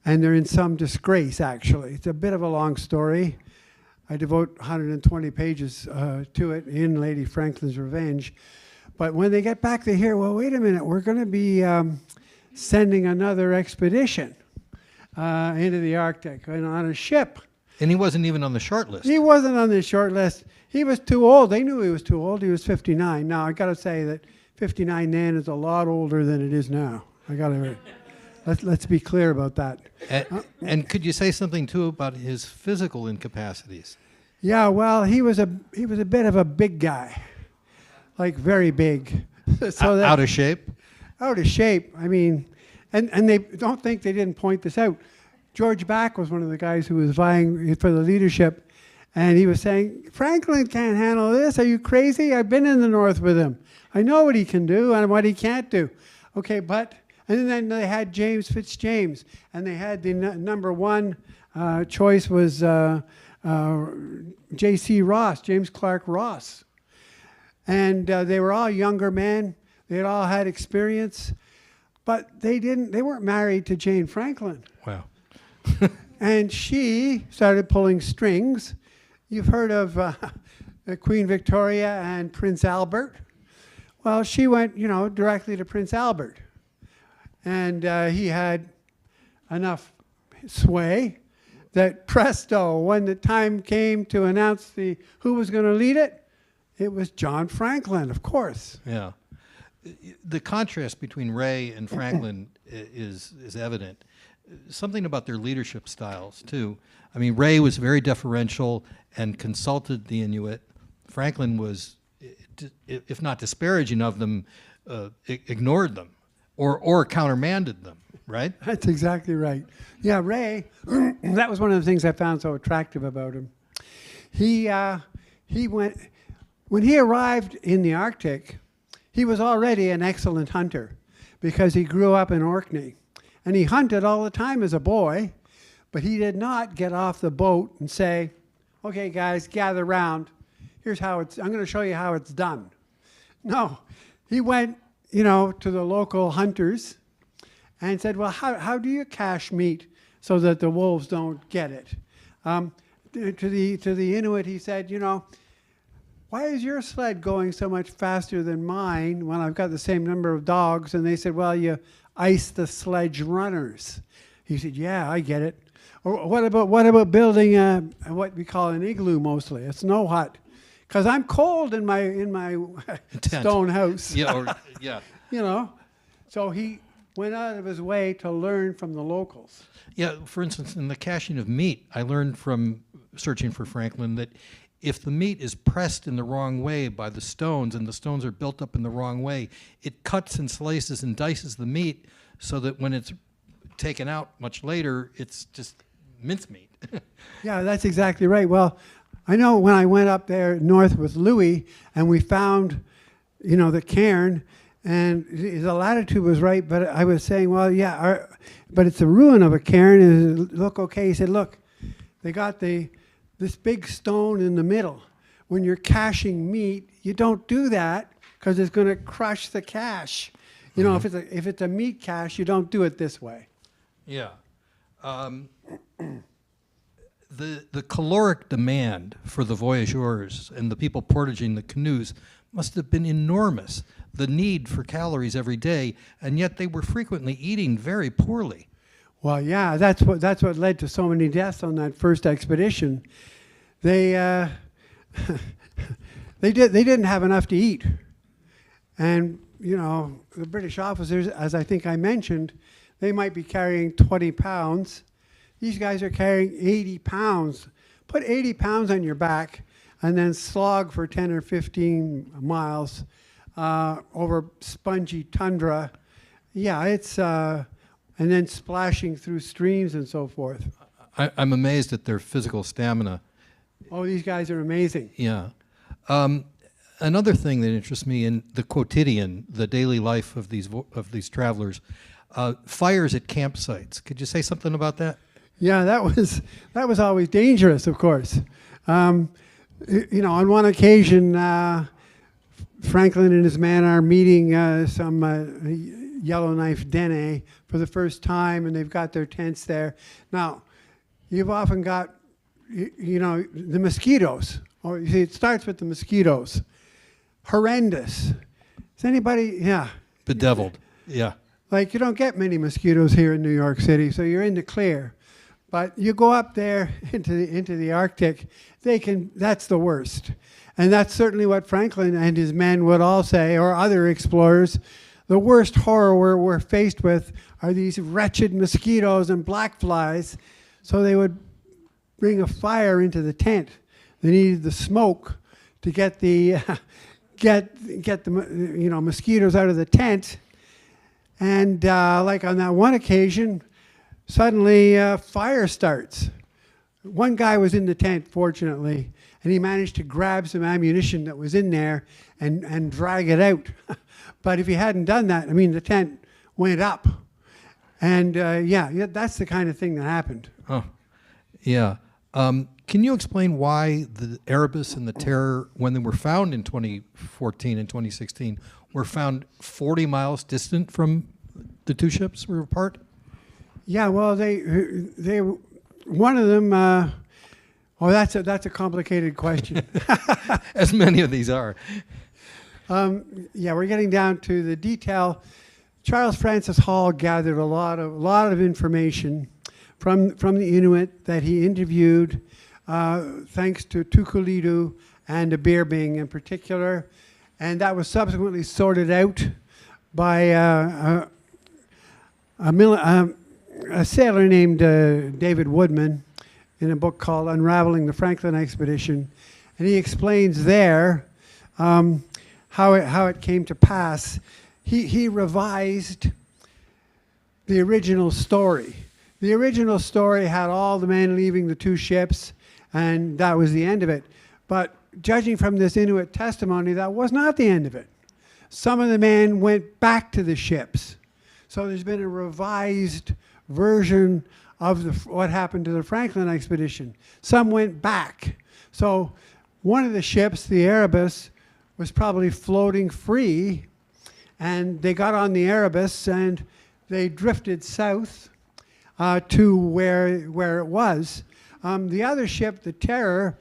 And they're in some disgrace, actually. It's a bit of a long story. I devote 120 pages to it in Lady Franklin's Revenge. But when they get back, they hear, well, wait a minute, we're going to be sending another expedition into the Arctic and on a ship. And he wasn't even on the short list. He wasn't on the short list. He was too old. They knew he was too old. He was 59. Now, I got to say that 59 then is a lot older than it is now. Let's be clear about that. And could you say something too about his physical incapacities? Yeah, well, he was a bit of a big guy, like very big. So out of shape? Out of shape. I mean, and they don't think they didn't point this out. George Back was one of the guys who was vying for the leadership, and he was saying, Franklin can't handle this. Are you crazy? I've been in the North with him. I know what he can do and what he can't do. Okay, but... And then they had James Fitzjames, and they had the number one choice was J.C. Ross, James Clark Ross. And they were all younger men. They had all had experience, but they weren't married to Jane Franklin. Wow. And she started pulling strings. You've heard of Queen Victoria and Prince Albert. Well, she went, directly to Prince Albert. And he had enough sway that presto, when the time came to announce who was going to lead it, it was John Franklin, of course. Yeah. The contrast between Ray and Franklin is evident. Something about their leadership styles, too. I mean, Ray was very deferential and consulted the Inuit. Franklin was, if not disparaging of them, ignored them. Or countermanded them, right? That's exactly right. Yeah, Ray, that was one of the things I found so attractive about him. He he went, when he arrived in the Arctic, he was already an excellent hunter because he grew up in Orkney. And he hunted all the time as a boy, but he did not get off the boat and say, okay, guys, gather round. Here's how I'm going to show you how it's done. No, he went, to the local hunters and said, well, how do you cache meat so that the wolves don't get it? To the Inuit, he said, why is your sled going so much faster than mine when I've got the same number of dogs? And they said, well, you ice the sledge runners. He said, yeah, I get it. Or what about building what we call an igloo mostly, a snow hut? Because I'm cold in my stone house. Yeah. So he went out of his way to learn from the locals. Yeah, for instance, in the caching of meat, I learned from searching for Franklin that if the meat is pressed in the wrong way by the stones and the stones are built up in the wrong way, it cuts and slices and dices the meat so that when it's taken out much later, it's just mincemeat. Yeah, that's exactly right. Well, I know when I went up there north with Louie and we found, the cairn, and the latitude was right, but I was saying, well, yeah, but it's a ruin of a cairn. And it look okay. He said, look, they got this big stone in the middle. When you're caching meat, you don't do that because it's going to crush the cache. If it's a meat cache, you don't do it this way. Yeah. The caloric demand for the voyageurs and the people portaging the canoes must have been enormous, the need for calories every day, and yet they were frequently eating very poorly. Well, yeah, that's what led to so many deaths on that first expedition. They they didn't have enough to eat, and the British officers, as I think I mentioned, they might be carrying 20 pounds. These guys are carrying 80 pounds. Put 80 pounds on your back and then slog for 10 or 15 miles over spongy tundra. Yeah, it's and then splashing through streams and so forth. I'm amazed at their physical stamina. Oh, these guys are amazing. Yeah. Another thing that interests me in the quotidian, the daily life of these travelers, fires at campsites. Could you say something about that? Yeah, that was always dangerous, of course. On one occasion, Franklin and his men are meeting some Yellowknife Dene for the first time, and they've got their tents there. Now, you've often got, the mosquitoes. Or you see, it starts with the mosquitoes. Horrendous. Is anybody? Yeah. Bedeviled. Yeah. Like, you don't get many mosquitoes here in New York City, so you're in the clear. But you go up there into the Arctic, that's the worst. And that's certainly what Franklin and his men would all say, or other explorers. The worst horror we're faced with are these wretched mosquitoes and black flies. So they would bring a fire into the tent. They needed the smoke to get the mosquitoes out of the tent. And like on that one occasion, suddenly fire starts. One guy was in the tent, fortunately, and he managed to grab some ammunition that was in there and drag it out. But if he hadn't done that, the tent went up. And that's the kind of thing that happened. Oh, yeah. Can you explain why the Erebus and the Terror, when they were found in 2014 and 2016, were found 40 miles distant from the two ships were apart? Yeah, well, they one of them. That's a complicated question. As many of these are. We're getting down to the detail. Charles Francis Hall gathered a lot of information from the Inuit that he interviewed, thanks to Tukulidu and a Beerbing in particular, and that was subsequently sorted out by a sailor named David Woodman in a book called Unraveling the Franklin Expedition, and he explains there how it came to pass. He revised the original story. The original story had all the men leaving the two ships, and that was the end of it. But judging from this Inuit testimony, that was not the end of it. Some of the men went back to the ships. So there's been a revised version of what happened to the Franklin expedition. Some went back. So one of the ships, the Erebus, was probably floating free, and they got on the Erebus and they drifted south to where it was. The other ship, the Terror,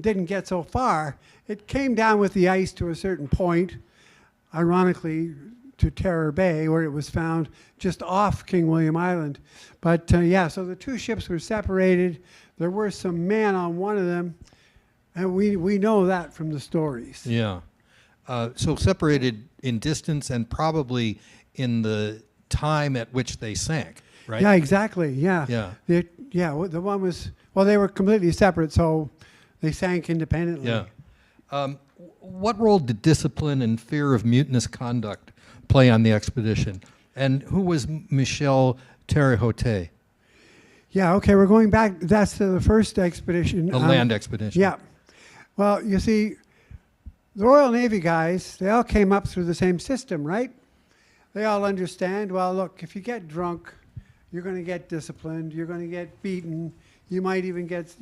didn't get so far. It came down with the ice to a certain point, ironically to Terror Bay, where it was found just off King William Island. But yeah, so the two ships were separated. There were some men on one of them, and we know that from the stories. Yeah. So separated in distance and probably in the time at which they sank, right? Yeah, exactly. Yeah. Yeah. The one was, well, they were completely separate, so they sank independently. Yeah. What role did discipline and fear of mutinous conduct play on the expedition? And who was Michel Terrehote? Yeah, okay, we're going back. That's to the first expedition. The land expedition. Yeah. Well, you see, the Royal Navy guys, they all came up through the same system, right? They all understand, well, look, if you get drunk, you're going to get disciplined, you're going to get beaten, you might even get,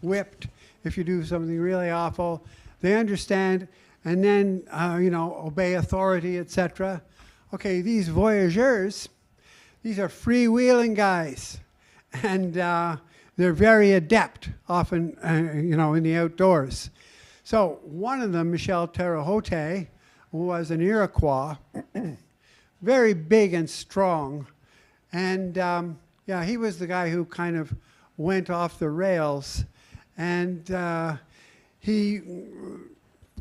whipped if you do something really awful. They understand, and then, obey authority, etc. Okay, these voyageurs, these are freewheeling guys, and they're very adept, often, in the outdoors. So one of them, Michel Terrehote, was an Iroquois, very big and strong, and he was the guy who kind of went off the rails, and he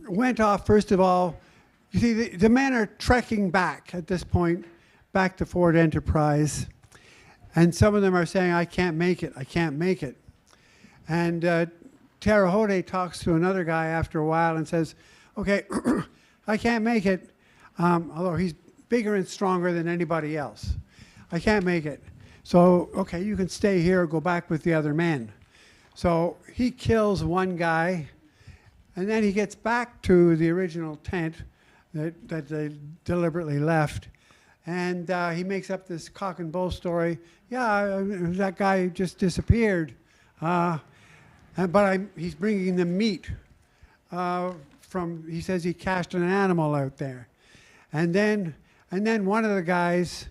went off, first of all. You see, the men are trekking back at this point, back to Fort Enterprise, and some of them are saying, I can't make it, I can't make it. And Terrehote talks to another guy after a while and says, okay, I can't make it, although he's bigger and stronger than anybody else. I can't make it. So, okay, you can stay here or go back with the other men. So he kills one guy, and then he gets back to the original tent that they deliberately left, and he makes up this cock and bull story. Yeah, that guy just disappeared, but he's bringing them meat he says he cached an animal out there. And then one of the guys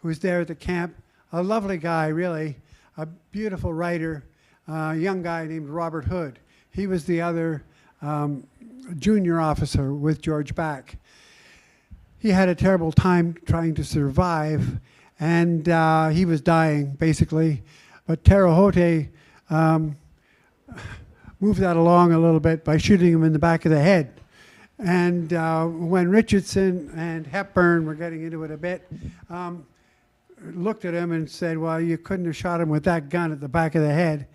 who was there at the camp, a lovely guy really, a beautiful writer, a young guy named Robert Hood. He was the other junior officer with George Back. He had a terrible time trying to survive, and he was dying, basically. But Terrehote moved that along a little bit by shooting him in the back of the head. And when Richardson and Hepburn were getting into it a bit, looked at him and said, well, you couldn't have shot him with that gun at the back of the head.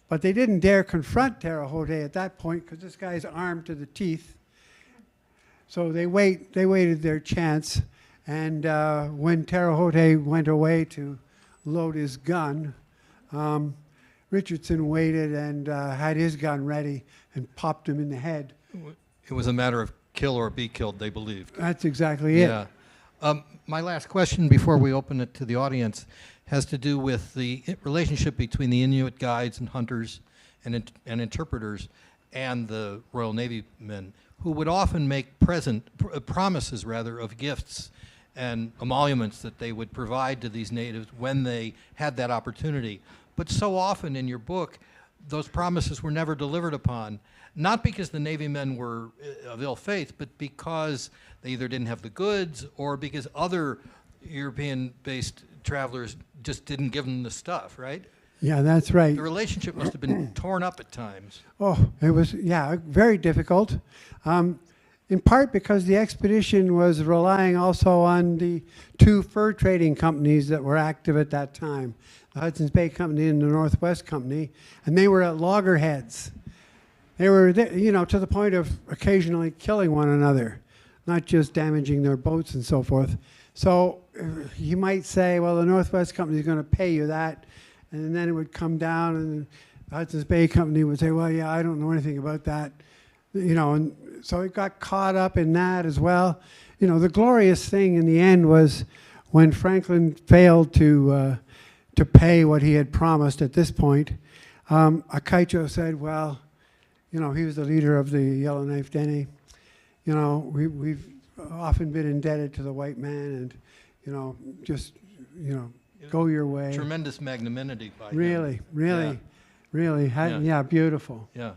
But they didn't dare confront Terrehote at that point because this guy's armed to the teeth. So they waited their chance. And when Terrehote went away to load his gun, Richardson waited and had his gun ready and popped him in the head. It was a matter of kill or be killed, they believed. That's exactly it. Yeah. My last question before we open it to the audience has to do with the relationship between the Inuit guides and hunters and interpreters and the Royal Navy men, who would often make promises of gifts and emoluments that they would provide to these natives when they had that opportunity. But so often in your book, those promises were never delivered upon, not because the Navy men were of ill faith, but because they either didn't have the goods or because other European-based travelers just didn't give them the stuff, right? Yeah, that's right. The relationship must have been torn up at times. Oh, it was, very difficult. In part because the expedition was relying also on the two fur trading companies that were active at that time, the Hudson's Bay Company and the Northwest Company, and they were at loggerheads. They were, to the point of occasionally killing one another, not just damaging their boats and so forth. So you might say, well, the Northwest Company is going to pay you that, and then it would come down and Hudson's Bay Company would say, well, yeah, I don't know anything about that. And so it got caught up in that as well. The glorious thing in the end was when Franklin failed to pay what he had promised at this point. Akaitcho said, well, he was the leader of the Yellowknife Dene. We've often been indebted to the white man, and just go your way. Tremendous magnanimity by him. Really, Yeah. really, Yeah. beautiful. Yeah.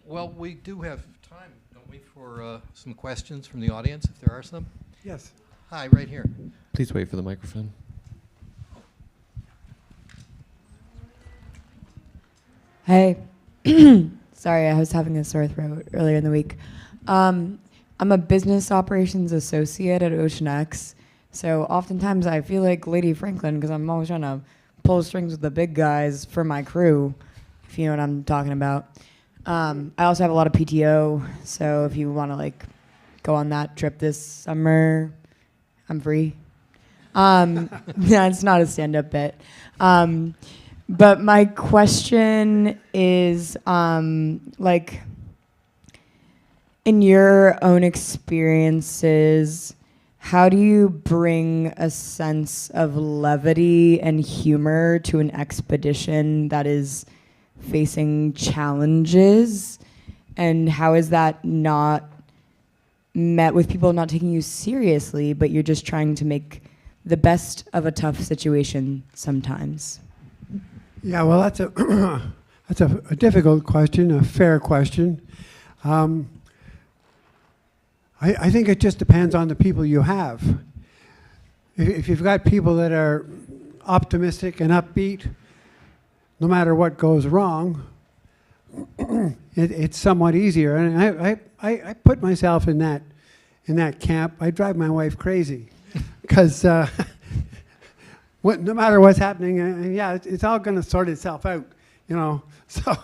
Well, we do have time, don't we, for some questions from the audience, if there are some? Yes. Hi, right here. Please wait for the microphone. Hey. Sorry, I was having a sore throat earlier in the week. I'm a business operations associate at Ocean X, so oftentimes I feel like Lady Franklin because I'm always trying to pull strings with the big guys for my crew, if you know what I'm talking about. I also have a lot of PTO, so if you want to go on that trip this summer, I'm free. Yeah, it's not a stand-up bit. But my question is, in your own experiences, how do you bring a sense of levity and humor to an expedition that is facing challenges? And how is that not met with people not taking you seriously, but you're just trying to make the best of a tough situation sometimes? Yeah, well, that's a difficult question, a fair question. I think it just depends on the people you have. If you've got people that are optimistic and upbeat, no matter what goes wrong, it's somewhat easier. And I put myself in that camp. I drive my wife crazy because no matter what's happening, it's all going to sort itself out, So,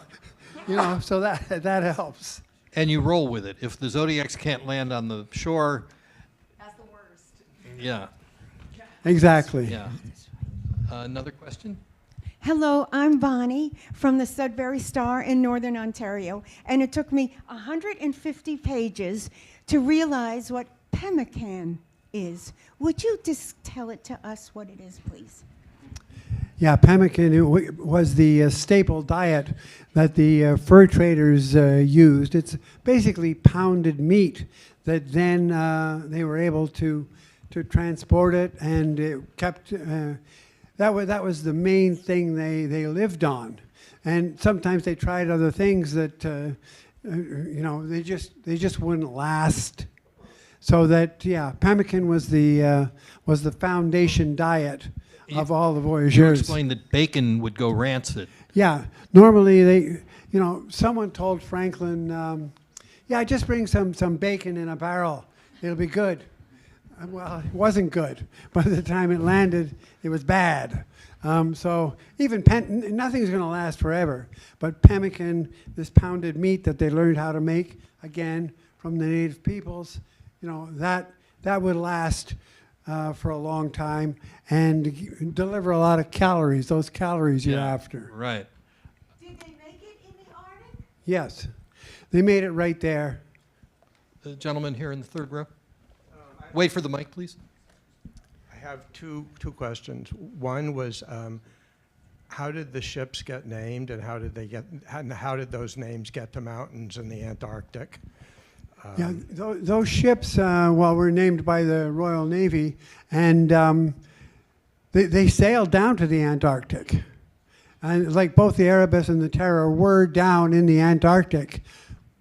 so that helps. And you roll with it. If the Zodiacs can't land on the shore, That's the worst. yeah, Exactly. yeah. Another question? Hello, I'm Bonnie from the Sudbury Star in Northern Ontario, and it took me 150 pages to realize what pemmican is. Would you just tell it to us what it is, please? Yeah, pemmican was the staple diet that the fur traders used. It's basically pounded meat that then they were able to transport it, and it kept. That was the main thing they lived on, and sometimes they tried other things that they just wouldn't last. So that pemmican was the foundation diet of all the voyageurs. You explained that bacon would go rancid. Yeah, normally someone told Franklin, just bring some bacon in a barrel. It'll be good. Well, it wasn't good. By the time it landed, it was bad. So even nothing's going to last forever. But pemmican, this pounded meat that they learned how to make, again, from the native peoples, that would last for a long time and deliver a lot of calories, those calories you're after. Right. Did they make it in the Arctic? Yes. They made it right there. The gentleman here in the third row. Wait for the mic, please. I have two questions. One was, how did the ships get named, and how did those names get to mountains in the Antarctic? Those ships, were named by the Royal Navy, and they sailed down to the Antarctic. And like both the Erebus and the Terror were down in the Antarctic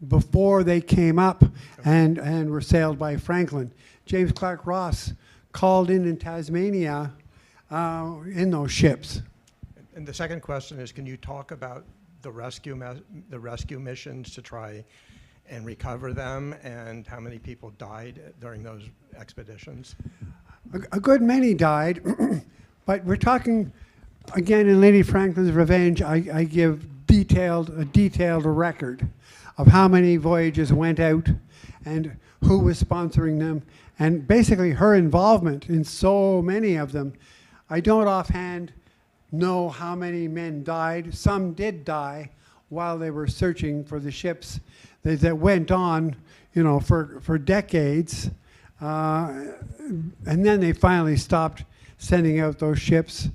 before they came up and were sailed by Franklin. James Clark Ross called in Tasmania in those ships. And the second question is, can you talk about the rescue missions to try and recover them, and how many people died during those expeditions? A good many died, but we're talking, again, in Lady Franklin's Revenge, I give a detailed record of how many voyages went out and who was sponsoring them, and basically her involvement in so many of them. I don't offhand know how many men died. Some did die while they were searching for the ships that went on, for decades. And then they finally stopped sending out those ships,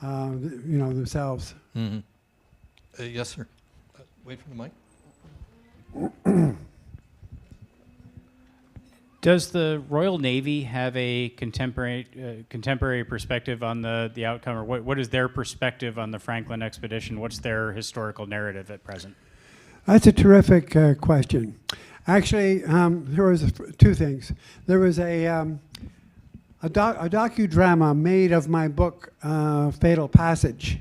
themselves. Mm-hmm. Yes, sir. Wait for the mic. Does the Royal Navy have a contemporary perspective on the outcome, or what is their perspective on the Franklin expedition? What's their historical narrative at present? That's a terrific question. Actually, there was two things. There was a docudrama made of my book, Fatal Passage,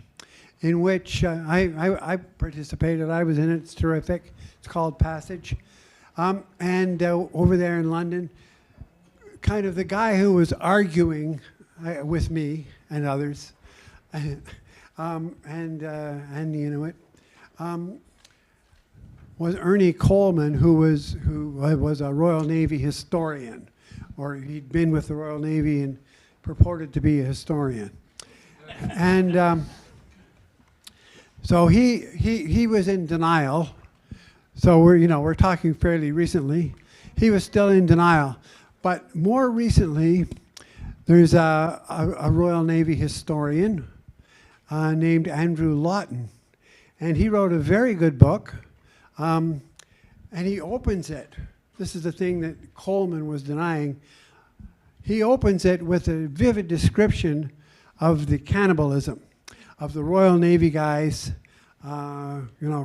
in which I participated. I was in it. It's terrific. It's called Passage. And over there in London, kind of the guy who was arguing with me and others, and the Inuit, was Ernie Coleman, who was a Royal Navy historian, or he'd been with the Royal Navy and purported to be a historian, and so he was in denial. So we're talking fairly recently. He was still in denial, but more recently, there's a Royal Navy historian named Andrew Lawton, and he wrote a very good book, and he opens it. This is the thing that Coleman was denying. He opens it with a vivid description of the cannibalism of the Royal Navy guys.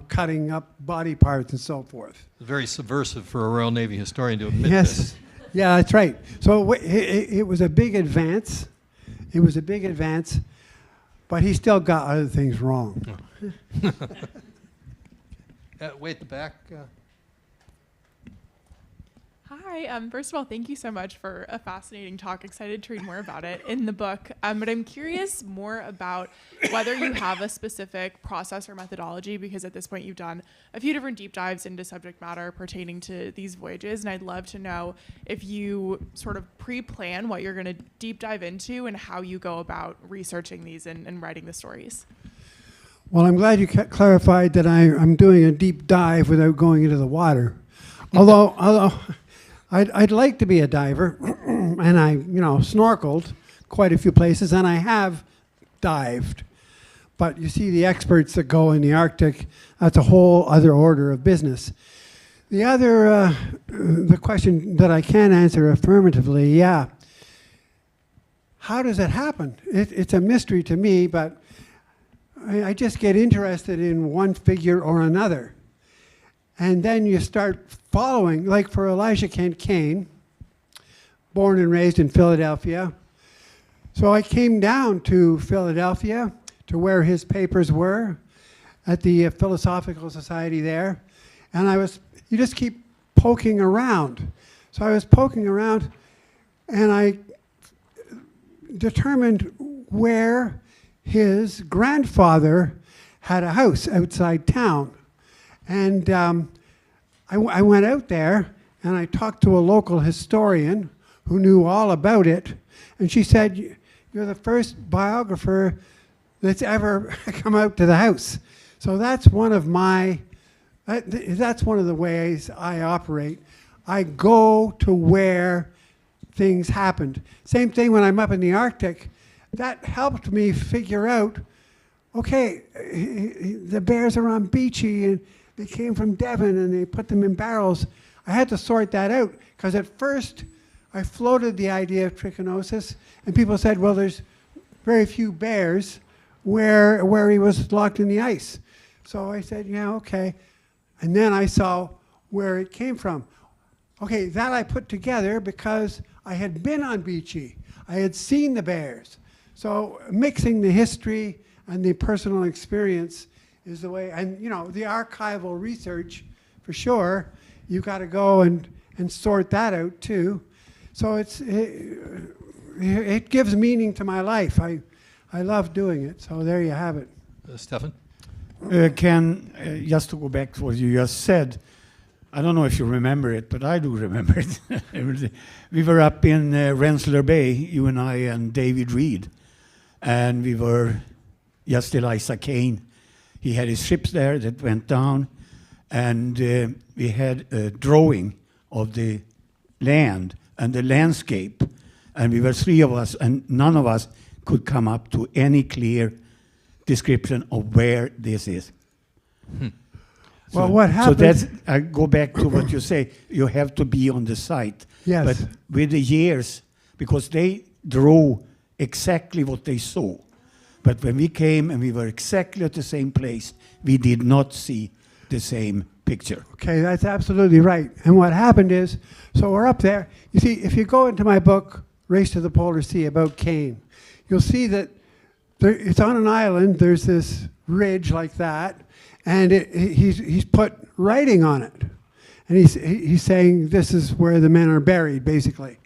Cutting up body parts and so forth. Very subversive for a Royal Navy historian to admit Yes, this. yeah, that's right. So it was a big advance. It was a big advance, but he still got other things wrong. Wait, the back. Hi. First of all, thank you so much for a fascinating talk. Excited to read more about it in the book. But I'm curious more about whether you have a specific process or methodology, because at this point you've done a few different deep dives into subject matter pertaining to these voyages. And I'd love to know if you sort of pre-plan what you're going to deep dive into and how you go about researching these and writing the stories. Well, I'm glad you clarified that I'm doing a deep dive without going into the water. Although I'd like to be a diver, and I, snorkeled quite a few places, and I have dived. But you see, the experts that go in the Arctic, that's a whole other order of business. The other, the question that I can answer affirmatively, yeah. How does it happen? It's a mystery to me, but I just get interested in one figure or another. And then you start following, like for Elijah Kent Kane, born and raised in Philadelphia. So I came down to Philadelphia to where his papers were at the Philosophical Society there. And you just keep poking around. So I was poking around, and I determined where his grandfather had a house outside town. And I went out there, and I talked to a local historian who knew all about it. And she said, "You're the first biographer that's ever come out to the house." So that's one of the ways I operate. I go to where things happened. Same thing when I'm up in the Arctic. That helped me figure out, okay, the bears are on Beachy, and they came from Devon, and they put them in barrels. I had to sort that out, because at first I floated the idea of trichinosis, and people said, well, there's very few bears where he was locked in the ice. So I said, yeah, okay. And then I saw where it came from. Okay, that I put together because I had been on Beachy. I had seen the bears. So mixing the history and the personal experience is the way. And the archival research, for sure, you've got to go and sort that out too. So it gives meaning to my life. I love doing it. So there you have it. Stefan? Ken, just to go back to what you just said, I don't know if you remember it, but I do remember it. We were up in Rensselaer Bay, you and I and David Reed, and we were just Eliza Kane. He had his ships there that went down, and we had a drawing of the land and the landscape, and we were 3 of us, and none of us could come up to any clear description of where this is. Well, what So happened? that's, I go back to what you say, you have to be on the site. Yes. But with the years, because they drew exactly what they saw. But when we came and we were exactly at the same place, we did not see the same picture. Okay, that's absolutely right. And what happened is, so we're up there. You see, if you go into my book, Race to the Polar Sea, about Kane, you'll see that it's on an island. There's this ridge like that, and he's put writing on it. And he's saying this is where the men are buried, basically,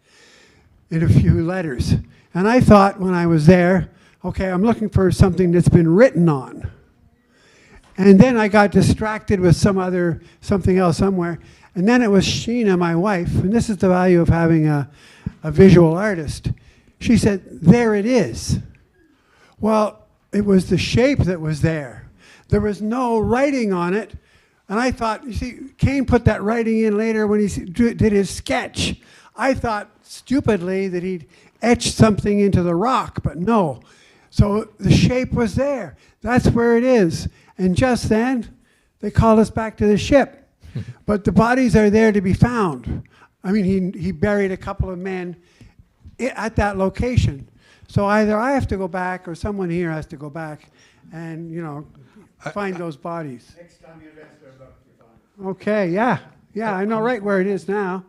in a few letters. And I thought when I was there, okay, I'm looking for something that's been written on. And then I got distracted with something else somewhere. And then it was Sheena, my wife, and this is the value of having a visual artist. She said, there it is. Well, it was the shape that was there. There was no writing on it. And I thought, you see, Kane put that writing in later when he did his sketch. I thought stupidly that he'd etched something into the rock, but no. So the shape was there. That's where it is. And just then, they called us back to the ship. But the bodies are there to be found. I mean, he buried a couple of men at that location. So either I have to go back or someone here has to go back and, find those bodies. Next time you rest your book, you find. Okay, yeah. Yeah, I know right where it is now.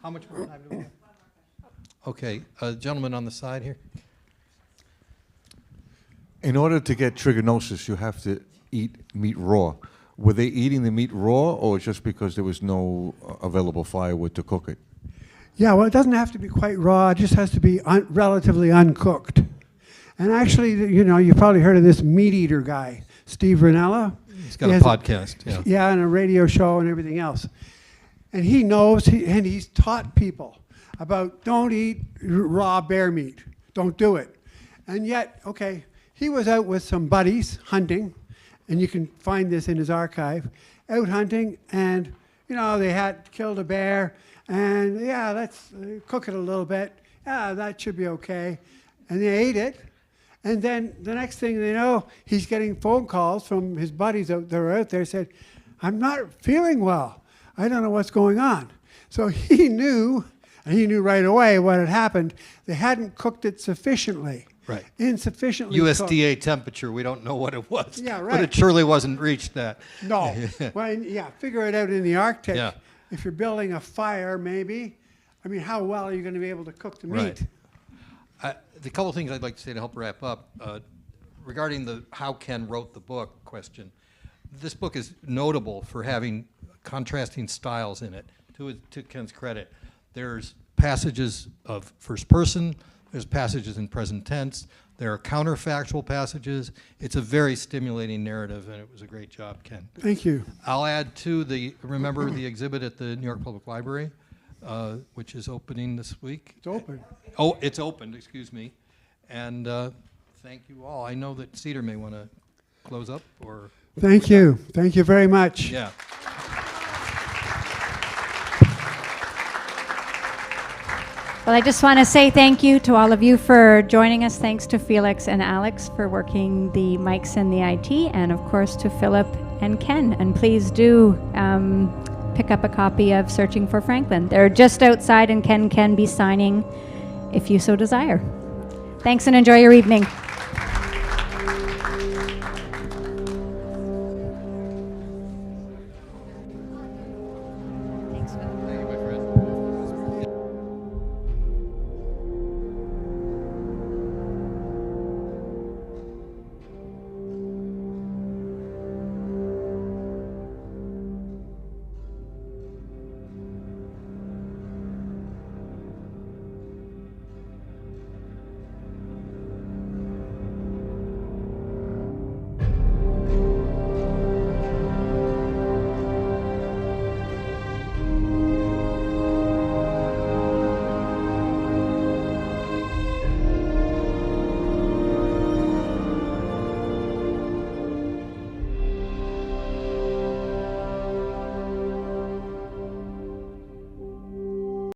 How much more time do we have? Okay, gentleman on the side here. In order to get trichinosis, you have to eat meat raw. Were they eating the meat raw, or just because there was no available firewood to cook it? Yeah, well, it doesn't have to be quite raw. It just has to be relatively uncooked. And actually, you've probably heard of this meat eater guy, Steve Ranella. He's got a podcast, yeah. Yeah, and a radio show and everything else. And he knows, and he's taught people about don't eat raw bear meat. Don't do it. And yet, okay, he was out with some buddies hunting, and you can find this in his archive, out hunting, and, they had killed a bear, and, yeah, let's cook it a little bit. Yeah, that should be okay. And they ate it. And then the next thing they know, he's getting phone calls from his buddies that were out there, said, I'm not feeling well. I don't know what's going on. So he knew, and he knew right away what had happened. They hadn't cooked it sufficiently. Right. Insufficiently USDA cooked. temperature, we don't know what it was. Yeah, But right. it surely wasn't reached that. No. Well, yeah, figure it out in the Arctic. Yeah. If you're building a fire, maybe. I mean, how well are you going to be able to cook the meat? Right. The couple of things I'd like to say to help wrap up, regarding the how Ken wrote the book question, this book is notable for having contrasting styles in it, to Ken's credit. There's passages of first person, there's passages in present tense, there are counterfactual passages. It's a very stimulating narrative, and it was a great job, Ken. Thank you. I'll add to remember the exhibit at the New York Public Library, which is opening this week. It's open. Oh, it's opened, excuse me. And thank you all. I know that Cedar may want to close up, or... Thank you. Thank you very much. Yeah. Well, I just want to say thank you to all of you for joining us. Thanks to Felix and Alex for working the mics and the IT, and of course to Philip and Ken. And please do pick up a copy of Searching for Franklin. They're just outside, and Ken can be signing if you so desire. Thanks, and enjoy your evening.